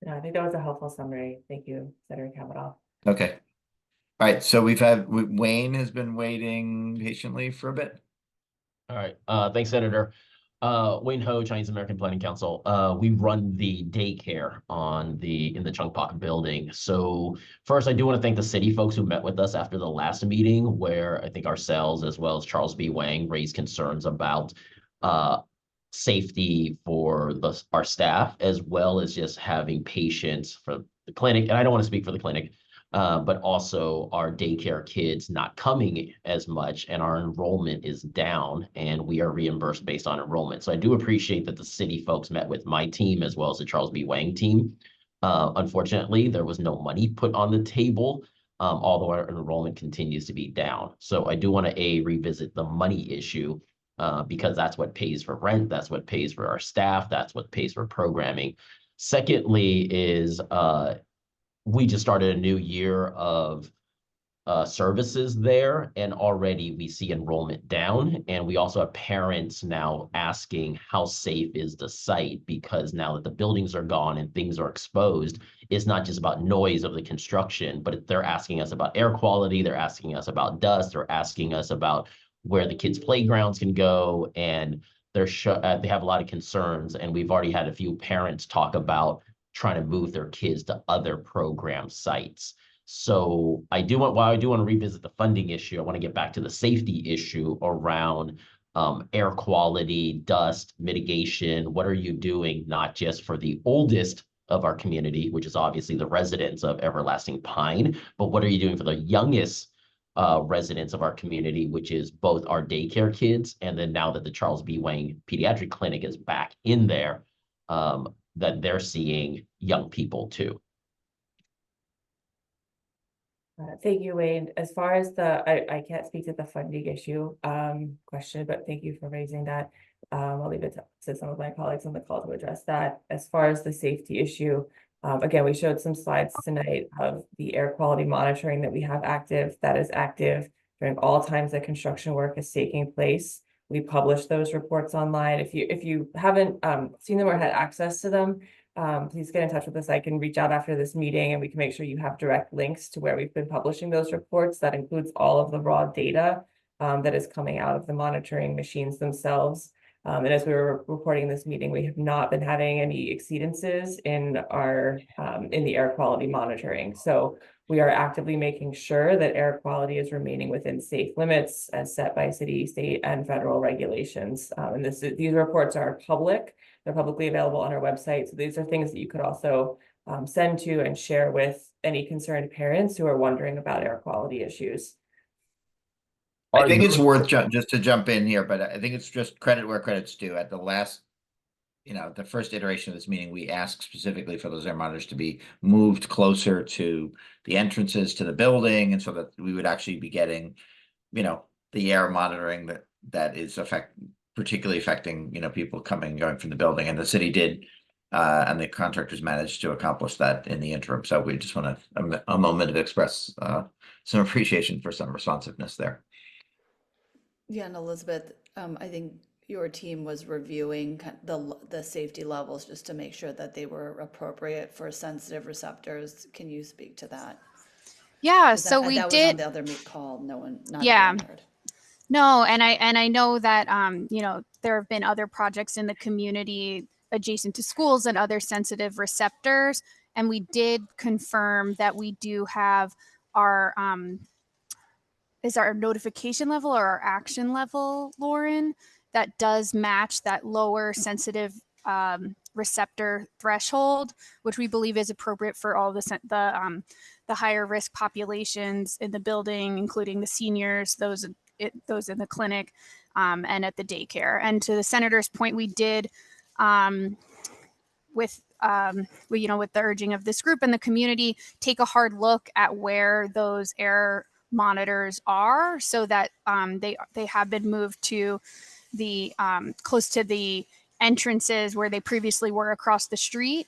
Yeah, I think that was a helpful summary. Thank you, Senator Kavanaugh. Okay. All right, so Wayne has been waiting patiently for a bit. All right, thanks, Senator. Wayne Ho, Chinese American Planning Council. We run the daycare in the Chung Pak building. So first, I do want to thank the city folks who met with us after the last meeting, where I think ourselves, as well as Charles B. Wang, raised concerns about safety for our staff, as well as just having patients for the clinic. And I don't want to speak for the clinic, but also our daycare kids not coming as much, and our enrollment is down, and we are reimbursed based on enrollment. So I do appreciate that the city folks met with my team as well as the Charles B. Wang team. Unfortunately, there was no money put on the table, although our enrollment continues to be down. So I do want to revisit the money issue, because that's what pays for rent, that's what pays for our staff, that's what pays for programming. Secondly is we just started a new year of services there, and already we see enrollment down. And we also have parents now asking how safe is the site, because now that the buildings are gone and things are exposed, it's not just about noise of the construction, but they're asking us about air quality, they're asking us about dust, they're asking us about where the kids' playgrounds can go, and they have a lot of concerns. And we've already had a few parents talk about trying to move their kids to other program sites. So while I do want to revisit the funding issue, I want to get back to the safety issue around air quality, dust mitigation. What are you doing, not just for the oldest of our community, which is obviously the residents of Everlasting Pine, but what are you doing for the youngest residents of our community, which is both our daycare kids, and then now that the Charles B. Wang Pediatric Clinic is back in there, that they're seeing young people too. Thank you, Wayne. As far as I can't speak to the funding issue question, but thank you for raising that. I'll leave it to some of my colleagues on the call to address that. As far as the safety issue, again, we showed some slides tonight of the air quality monitoring that we have active. That is active during all times that construction work is taking place. We publish those reports online. If you haven't seen them or had access to them, please get in touch with us. I can reach out after this meeting and we can make sure you have direct links to where we've been publishing those reports. That includes all of the raw data that is coming out of the monitoring machines themselves. And as we were reporting this meeting, we have not been having any exceedances in the air quality monitoring. So we are actively making sure that air quality is remaining within safe limits as set by city, state, and federal regulations. And these reports are public. They're publicly available on our website. So these are things that you could also send to and share with any concerned parents who are wondering about air quality issues. I think it's worth just to jump in here, but I think it's just credit where credit's due. At the last, the first iteration of this meeting, we asked specifically for those air monitors to be moved closer to the entrances to the building, and so that we would actually be getting, the air monitoring that is particularly affecting, people coming and going from the building. And the city did, and the contractors managed to accomplish that in the interim. So we just want a moment to express some appreciation for some responsiveness there. Yeah, and Elizabeth, I think your team was reviewing the safety levels just to make sure that they were appropriate for sensitive receptors. Can you speak to that? Yeah, Was so that we was did. on the other call. Not Yeah. everyone heard. No, and I know that there have been other projects in the community adjacent to schools and other sensitive receptors, and we did confirm that we do have our is our notification level or our action level, Lauren, that does match that lower sensitive receptor threshold, which we believe is appropriate for all the higher risk populations in the building, including the seniors, those in the clinic, and at the daycare. And to the senator's point, we did with with the urging of this group and the community, take a hard look at where those air monitors are, so that they have been moved to the close to the entrances where they previously were across the street.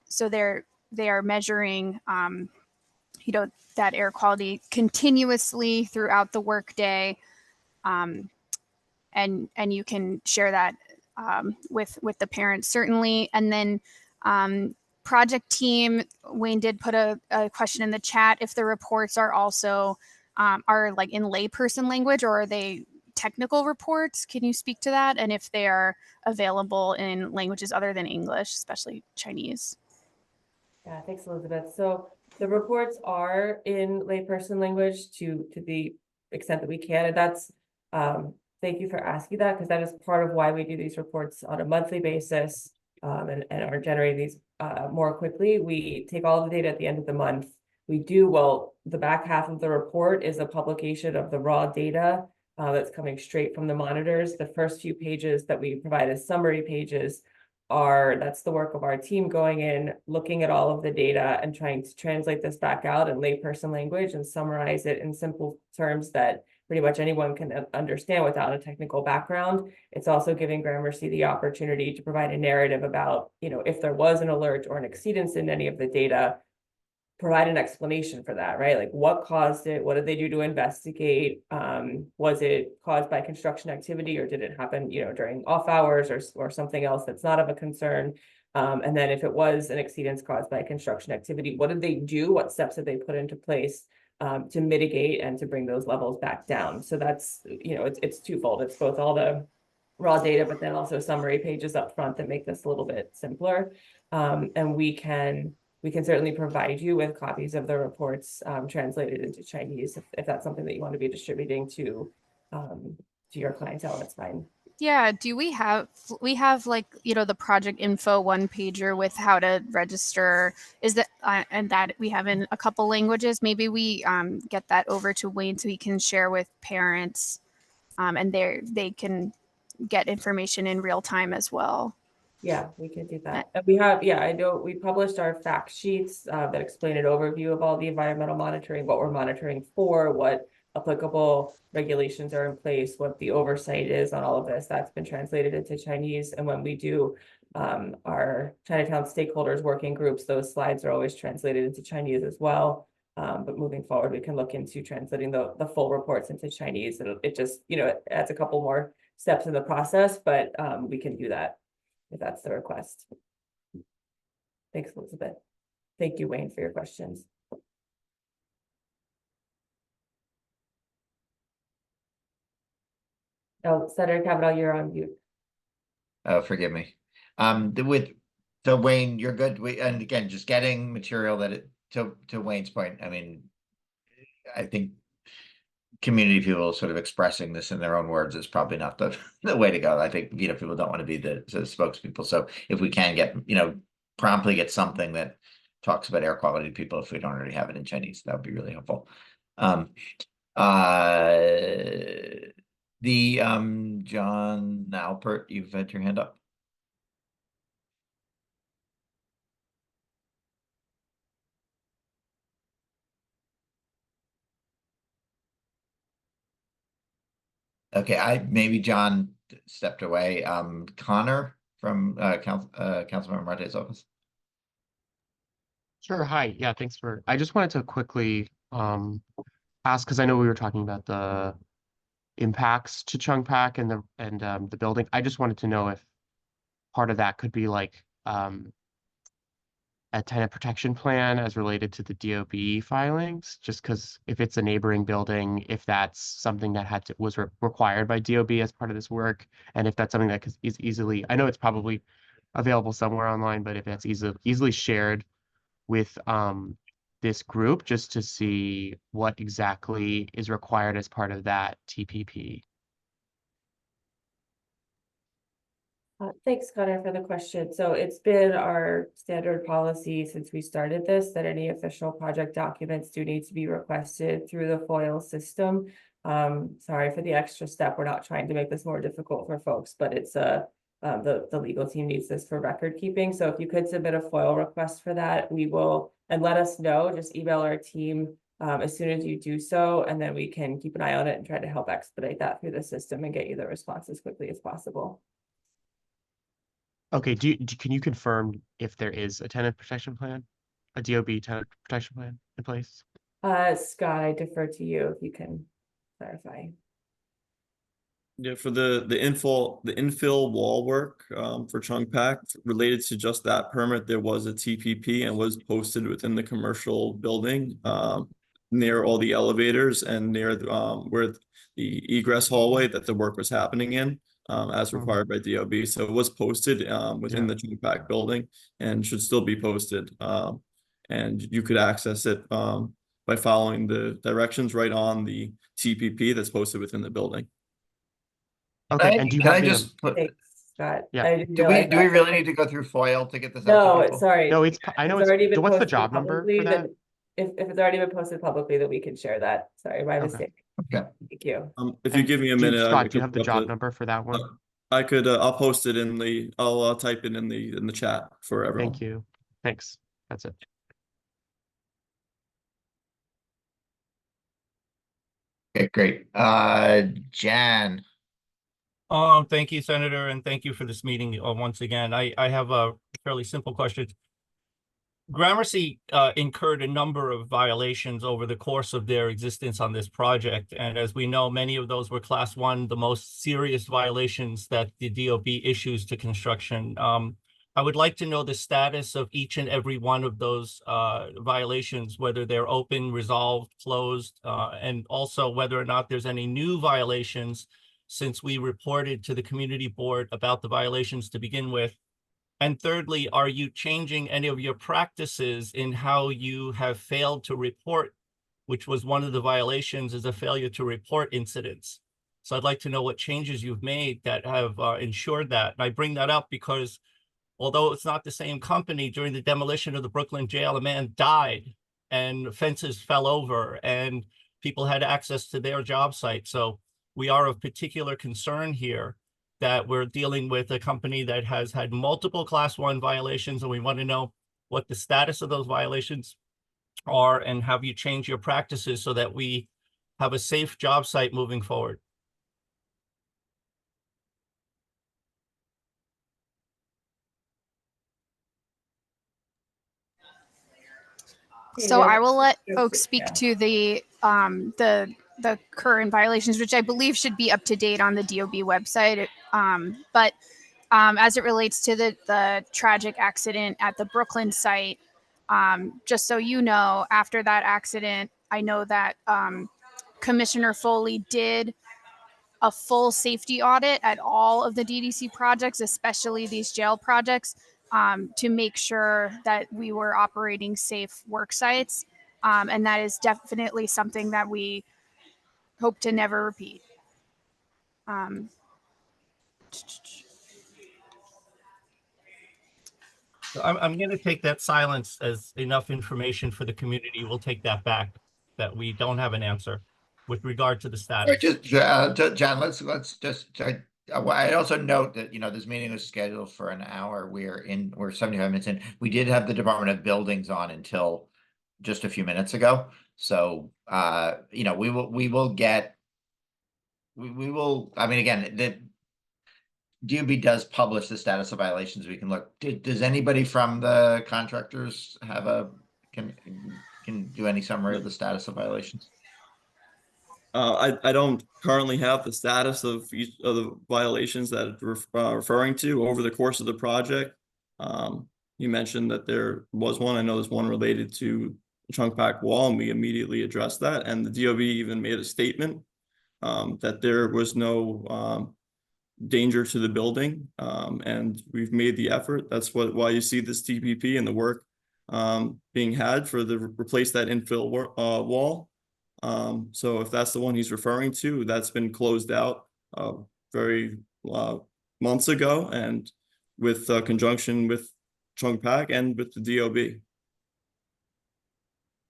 So they are measuring that air quality continuously throughout the workday. And you can share that with the parents, certainly. And then project team, Wayne did put a question in the chat if the reports are also are like in layperson language, or are they technical reports? Can you speak to that? And if they are available in languages other than English, especially Chinese? Yeah, thanks, Elizabeth. So the reports are in layperson language to the extent that we can, and that's thank you for asking that, because that is part of why we do these reports on a monthly basis, and are generating these more quickly. We take all of the data at the end of the month. The back half of the report is a publication of the raw data that's coming straight from the monitors. The first few pages that we provide as summary pages that's the work of our team going in, looking at all of the data and trying to translate this back out in layperson language and summarize it in simple terms that pretty much anyone can understand without a technical background. It's also giving Gramercy the opportunity to provide a narrative about, if there was an alert or an exceedance in any of the data, provide an explanation for that, right? Like, what caused it? What did they do to investigate? Was it caused by construction activity, or did it happen, during off hours or something else that's not of a concern? And then if it was an exceedance caused by construction activity, what did they do? What steps did they put into place to mitigate and to bring those levels back down? So that's, it's twofold. It's both all the raw data, but then also summary pages up front that make this a little bit simpler. And we can certainly provide you with copies of the reports translated into Chinese if that's something that you want to be distributing to your clientele. That's fine. Yeah, we have like, the project info one pager with how to register, is that and that we have in a couple languages. Maybe we get that over to Wayne so he can share with parents, and they can get information in real time as well. Yeah, we can do that. And we have, I know we published our fact sheets that explain an overview of all the environmental monitoring, what we're monitoring for, what applicable regulations are in place, what the oversight is on all of this. That's been translated into Chinese. And when we do our Chinatown stakeholders working groups, those slides are always translated into Chinese as well. But moving forward, we can look into translating the full reports into Chinese. It just, it adds a couple more steps in the process, but we can do that if that's the request. Thanks, Elizabeth. Thank you, Wayne, for your questions. Oh, Senator Kavanaugh, you're on mute. Oh, forgive me. So Wayne, you're good. And again, just getting material that to Wayne's point. I mean, I think community people sort of expressing this in their own words is probably not the way to go. I think, people don't want to be the spokespeople. So if we can get, promptly get something that talks about air quality to people, if we don't already have it in Chinese, that would be really helpful. John Alpert, you've had your hand up. Okay, maybe John stepped away. Connor from Councilmember Marte's office. Sure. Hi. Yeah, thanks I just wanted to quickly ask, because I know we were talking about the impacts to Chung Pak and the building. I just wanted to know if part of that could be like a tenant protection plan as related to the DOB filings, just because if it's a neighboring building, if that's something that was required by DOB as part of this work, and if that's something that is easily, I know it's probably available somewhere online, but if that's easily shared with this group, just to see what exactly is required as part of that TPP. Thanks, Connor, for the question. So it's been our standard policy since we started this that any official project documents do need to be requested through the FOIL system. Sorry for the extra step. We're not trying to make this more difficult for folks, but it's a the legal team needs this for record keeping. So if you could submit a FOIL request for that, we will, and let us know, just email our team as soon as you do so, and then we can keep an eye on it and try to help expedite that through the system and get you the response as quickly as possible. Okay, can you confirm if there is a tenant protection plan, a DOB tenant protection plan in place? Scott, I defer to you if you can clarify. Yeah, for the infill wall work for Chung Pak related to just that permit, there was a TPP and was posted within the commercial building near all the elevators and near where the egress hallway that the work was happening in as required by DOB. So it was posted within the Chung Pak building and should still be posted. And you could access it by following the directions right on the TPP that's posted within the building. Okay, and do you Can have I just put, Thanks, Scott. Yeah. I didn't do we realize that. really need to go through FOIL to get this out to No, people? sorry. No, I know It's already been what's the posted job number publicly, for that? then if it's already been posted publicly, then we can share that. Sorry, my Okay. mistake. Okay. Thank you. If you give me a minute, Scott, I do you have the could job put number for that one? I could I'll post it in the I'll type it in the chat for everyone. Thank you. Thanks. That's it. Okay, great. Jan. Thank you, Senator, and thank you for this meeting once again. I have a fairly simple question. Gramercy incurred a number of violations over the course of their existence on this project. And as we know, many of those were Class 1, the most serious violations that the DOB issues to construction. I would like to know the status of each and every one of those violations, whether they're open, resolved, closed, and also whether or not there's any new violations since we reported to the community board about the violations to begin with. And thirdly, are you changing any of your practices in how you have failed to report, which was one of the violations, is a failure to report incidents? So I'd like to know what changes you've made that have ensured that. And I bring that up because although it's not the same company, during the demolition of the Brooklyn jail, a man died and fences fell over and people had access to their job site. So we are of particular concern here that we're dealing with a company that has had multiple Class 1 violations, and we want to know what the status of those violations are and have you changed your practices so that we have a safe job site moving forward. So I will let folks speak to the current violations, which I believe should be up to date on the DOB website. But as it relates to the tragic accident at the Brooklyn site, just so you know, after that accident, I know that Commissioner Foley did a full safety audit at all of the DDC projects, especially these jail projects, to make sure that we were operating safe work sites. And that is definitely something that we hope to never repeat. I'm going to take that silence as enough information for the community. We'll take that back, that we don't have an answer with regard to the status. John, let's just, I also note that, this meeting was scheduled for an hour. We're 75 minutes in. We did have the Department of Buildings on until just a few minutes ago. So, we will, I mean, again, the DOB does publish the status of violations. We can look. Does anybody from the contractors have can do any summary of the status of violations? I don't currently have the status of each of the violations that you're referring to over the course of the project. You mentioned that there was one. I know there's one related to the Chung Pak wall, and we immediately addressed that. And the DOB even made a statement that there was no danger to the building, and we've made the effort. That's why you see this TPP and the work being had for the replace that infill wall. So if that's the one he's referring to, that's been closed out very months ago, and with conjunction with Chung Pak and with the DOB.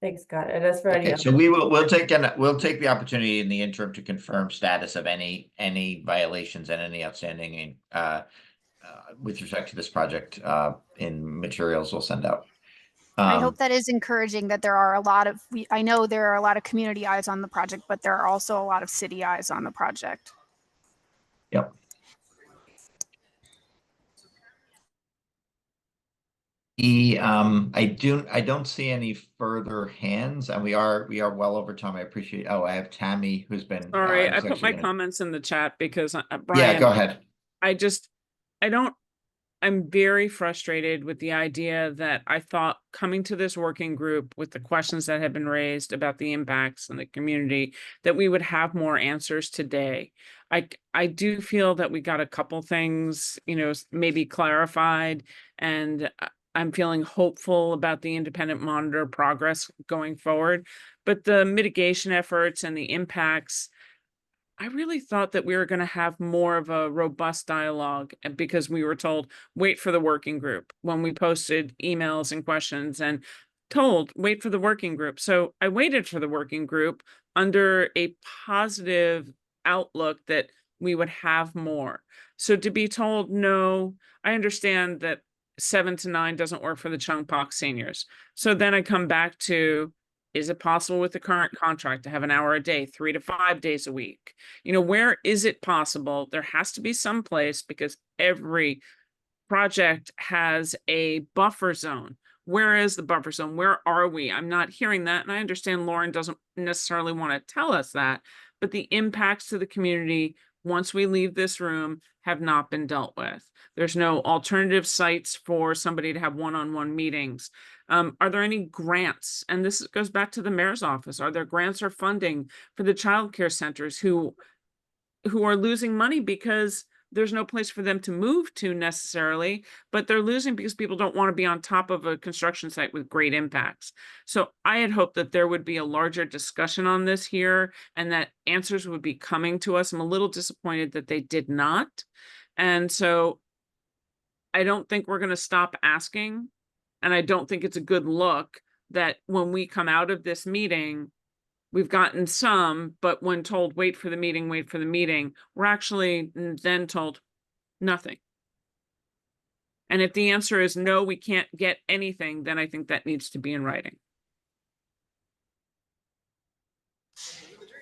Thanks, Scott. And as for any So we'll take the opportunity in the interim to confirm status of any violations and any outstanding with respect to this project in materials we'll send out. I hope that is encouraging that there are a lot of, I know there are a lot of community eyes on the project, but there are also a lot of city eyes on the project. Yep. I don't see any further hands, and we are well over time. I appreciate. Oh, I have Tammy who's been. Sorry, I who's put actually my gonna- comments in the chat because Yeah, Brian, go ahead. I'm very frustrated with the idea that I thought coming to this working group with the questions that have been raised about the impacts in the community, that we would have more answers today. I do feel that we got a couple things, maybe clarified, and I'm feeling hopeful about the independent monitor progress going forward. But the mitigation efforts and the impacts, I really thought that we were going to have more of a robust dialogue, and because we were told, wait for the working group when we posted emails and questions and told, wait for the working group. So I waited for the working group under a positive outlook that we would have more. So to be told, no, I understand that 7 to 9 doesn't work for the Chungpok seniors. So then I come back to, is it possible with the current contract to have an hour a day, 3 to 5 days a week? Where is it possible? There has to be some place, because every project has a buffer zone. Where is the buffer zone? Where are we? I'm not hearing that. And I understand Lauren doesn't necessarily want to tell us that, but the impacts to the community once we leave this room have not been dealt with. There's no alternative sites for somebody to have one-on-one meetings. Are there any grants? And this goes back to the mayor's office. Are there grants or funding for the childcare centers who are losing money because there's no place for them to move to necessarily, but they're losing because people don't want to be on top of a construction site with great impacts. So I had hoped that there would be a larger discussion on this here and that answers would be coming to us. I'm a little disappointed that they did not. And so I don't think we're going to stop asking. And I don't think it's a good look that when we come out of this meeting, we've gotten some, but when told, wait for the meeting, we're actually then told nothing. And if the answer is no, we can't get anything, then I think that needs to be in writing.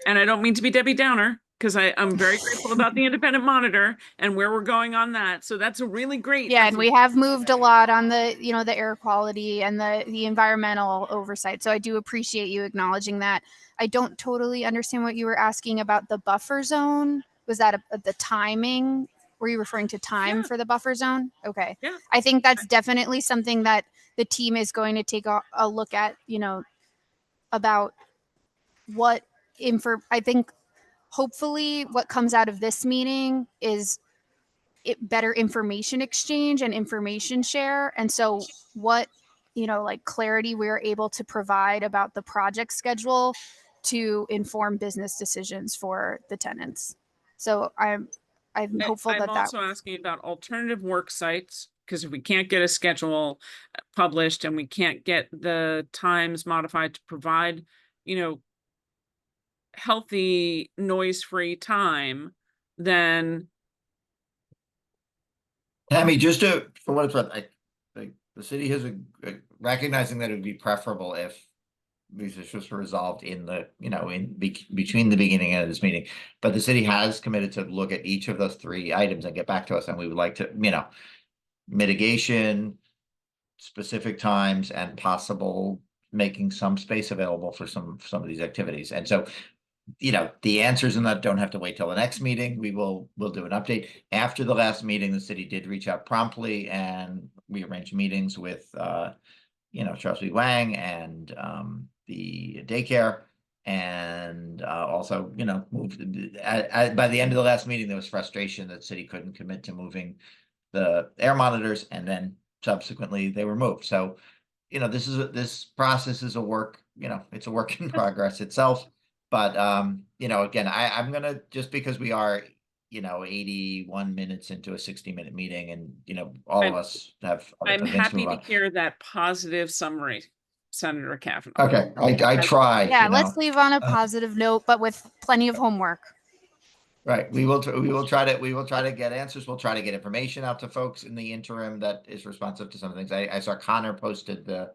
And I don't mean to be Debbie Downer, because I'm very grateful about the independent monitor and where we're going on that. So that's a really great. Yeah, and we have moved a lot on the, the air quality and the environmental oversight. So I do appreciate you acknowledging that. I don't totally understand what you were asking about the buffer zone. Was that the timing? Were you referring to time for the buffer zone? Okay. Yeah. I think that's definitely something that the team is going to take a look at, about what I think hopefully what comes out of this meeting is better information exchange and information share. And so what, like clarity we're able to provide about the project schedule to inform business decisions for the tenants. So I'm hopeful I'm that also asking about alternative work sites, because if we can't get a schedule published and we can't get the times modified to provide, healthy, noise-free time, then Tammy, just for what it's worth, the city has recognizing that it would be preferable if these issues were resolved in the, between the beginning and end of this meeting. But the city has committed to look at each of those 3 items and get back to us. And we would like to, mitigation, specific times, and possible making some space available for some of these activities. And so, the answers in that don't have to wait till the next meeting. We'll do an update. After the last meeting, the city did reach out promptly, and we arranged meetings with Charles B. Wang and the daycare, and also moved by the end of the last meeting, there was frustration that city couldn't commit to moving the air monitors, and then subsequently they were moved. So this process is a work, it's a work in progress itself. But, again, I'm going to, just because we are, 81 minutes into a 60-minute meeting, and, all of us have. I'm happy to hear that positive summary, Senator Kavanaugh. Okay, I try. Yeah, let's leave on a positive note, but with plenty of homework. Right, we will try to get answers. We'll try to get information out to folks in the interim that is responsive to some things. I saw Connor posted the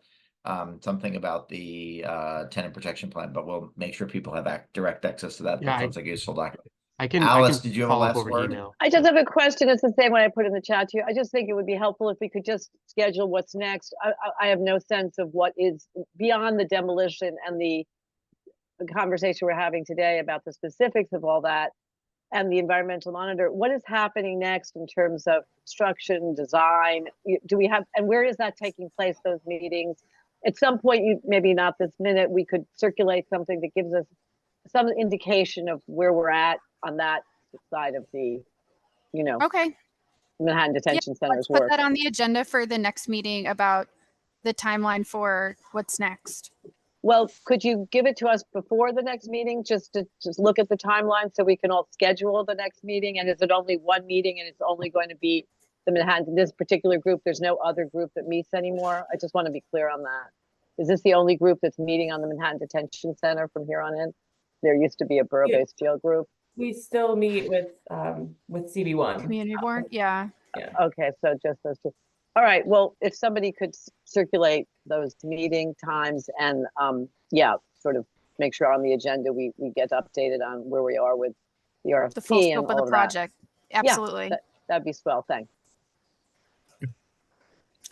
something about the tenant protection plan, but we'll make sure people have direct access to that. Yeah, That sounds like a useful document. I can Alice, did you have a follow up last over word? email. I just have a question. It's the same one I put in the chat to you. I just think it would be helpful if we could just schedule what's next. I have no sense of what is beyond the demolition and the conversation we're having today about the specifics of all that and the environmental monitor. What is happening next in terms of construction, design? Do we have, and where is that taking place, those meetings? At some point, maybe not this minute, we could circulate something that gives us some indication of where we're at on that side of the, Okay. Manhattan Detention Center's Put work. that on the agenda for the next meeting about the timeline for what's next. Well, could you give it to us before the next meeting, just to look at the timeline so we can all schedule the next meeting? And is it only one meeting and it's only going to be the Manhattan, this particular group? There's no other group that meets anymore? I just want to be clear on that. Is this the only group that's meeting on the Manhattan Detention Center from here on in? There used to be a Borough Based Jail group. We still meet with CB1. Community board, yeah. Okay, so just those two. All right, well, if somebody could circulate those meeting times and sort of make sure on the agenda we get updated on where we are with the RFP The full and scope of all the of project. that. Absolutely. Yeah, that'd be swell. Thanks.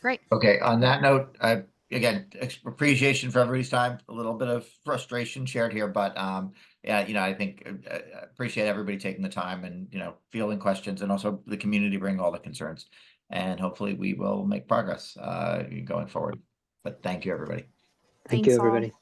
Great. Okay, on that note, again, appreciation for everybody's time, a little bit of frustration shared here, but yeah, I think appreciate everybody taking the time and, fielding questions, and also the community bringing all the concerns. And hopefully we will make progress going forward. But thank you, everybody. Thank you, Thanks all. everybody.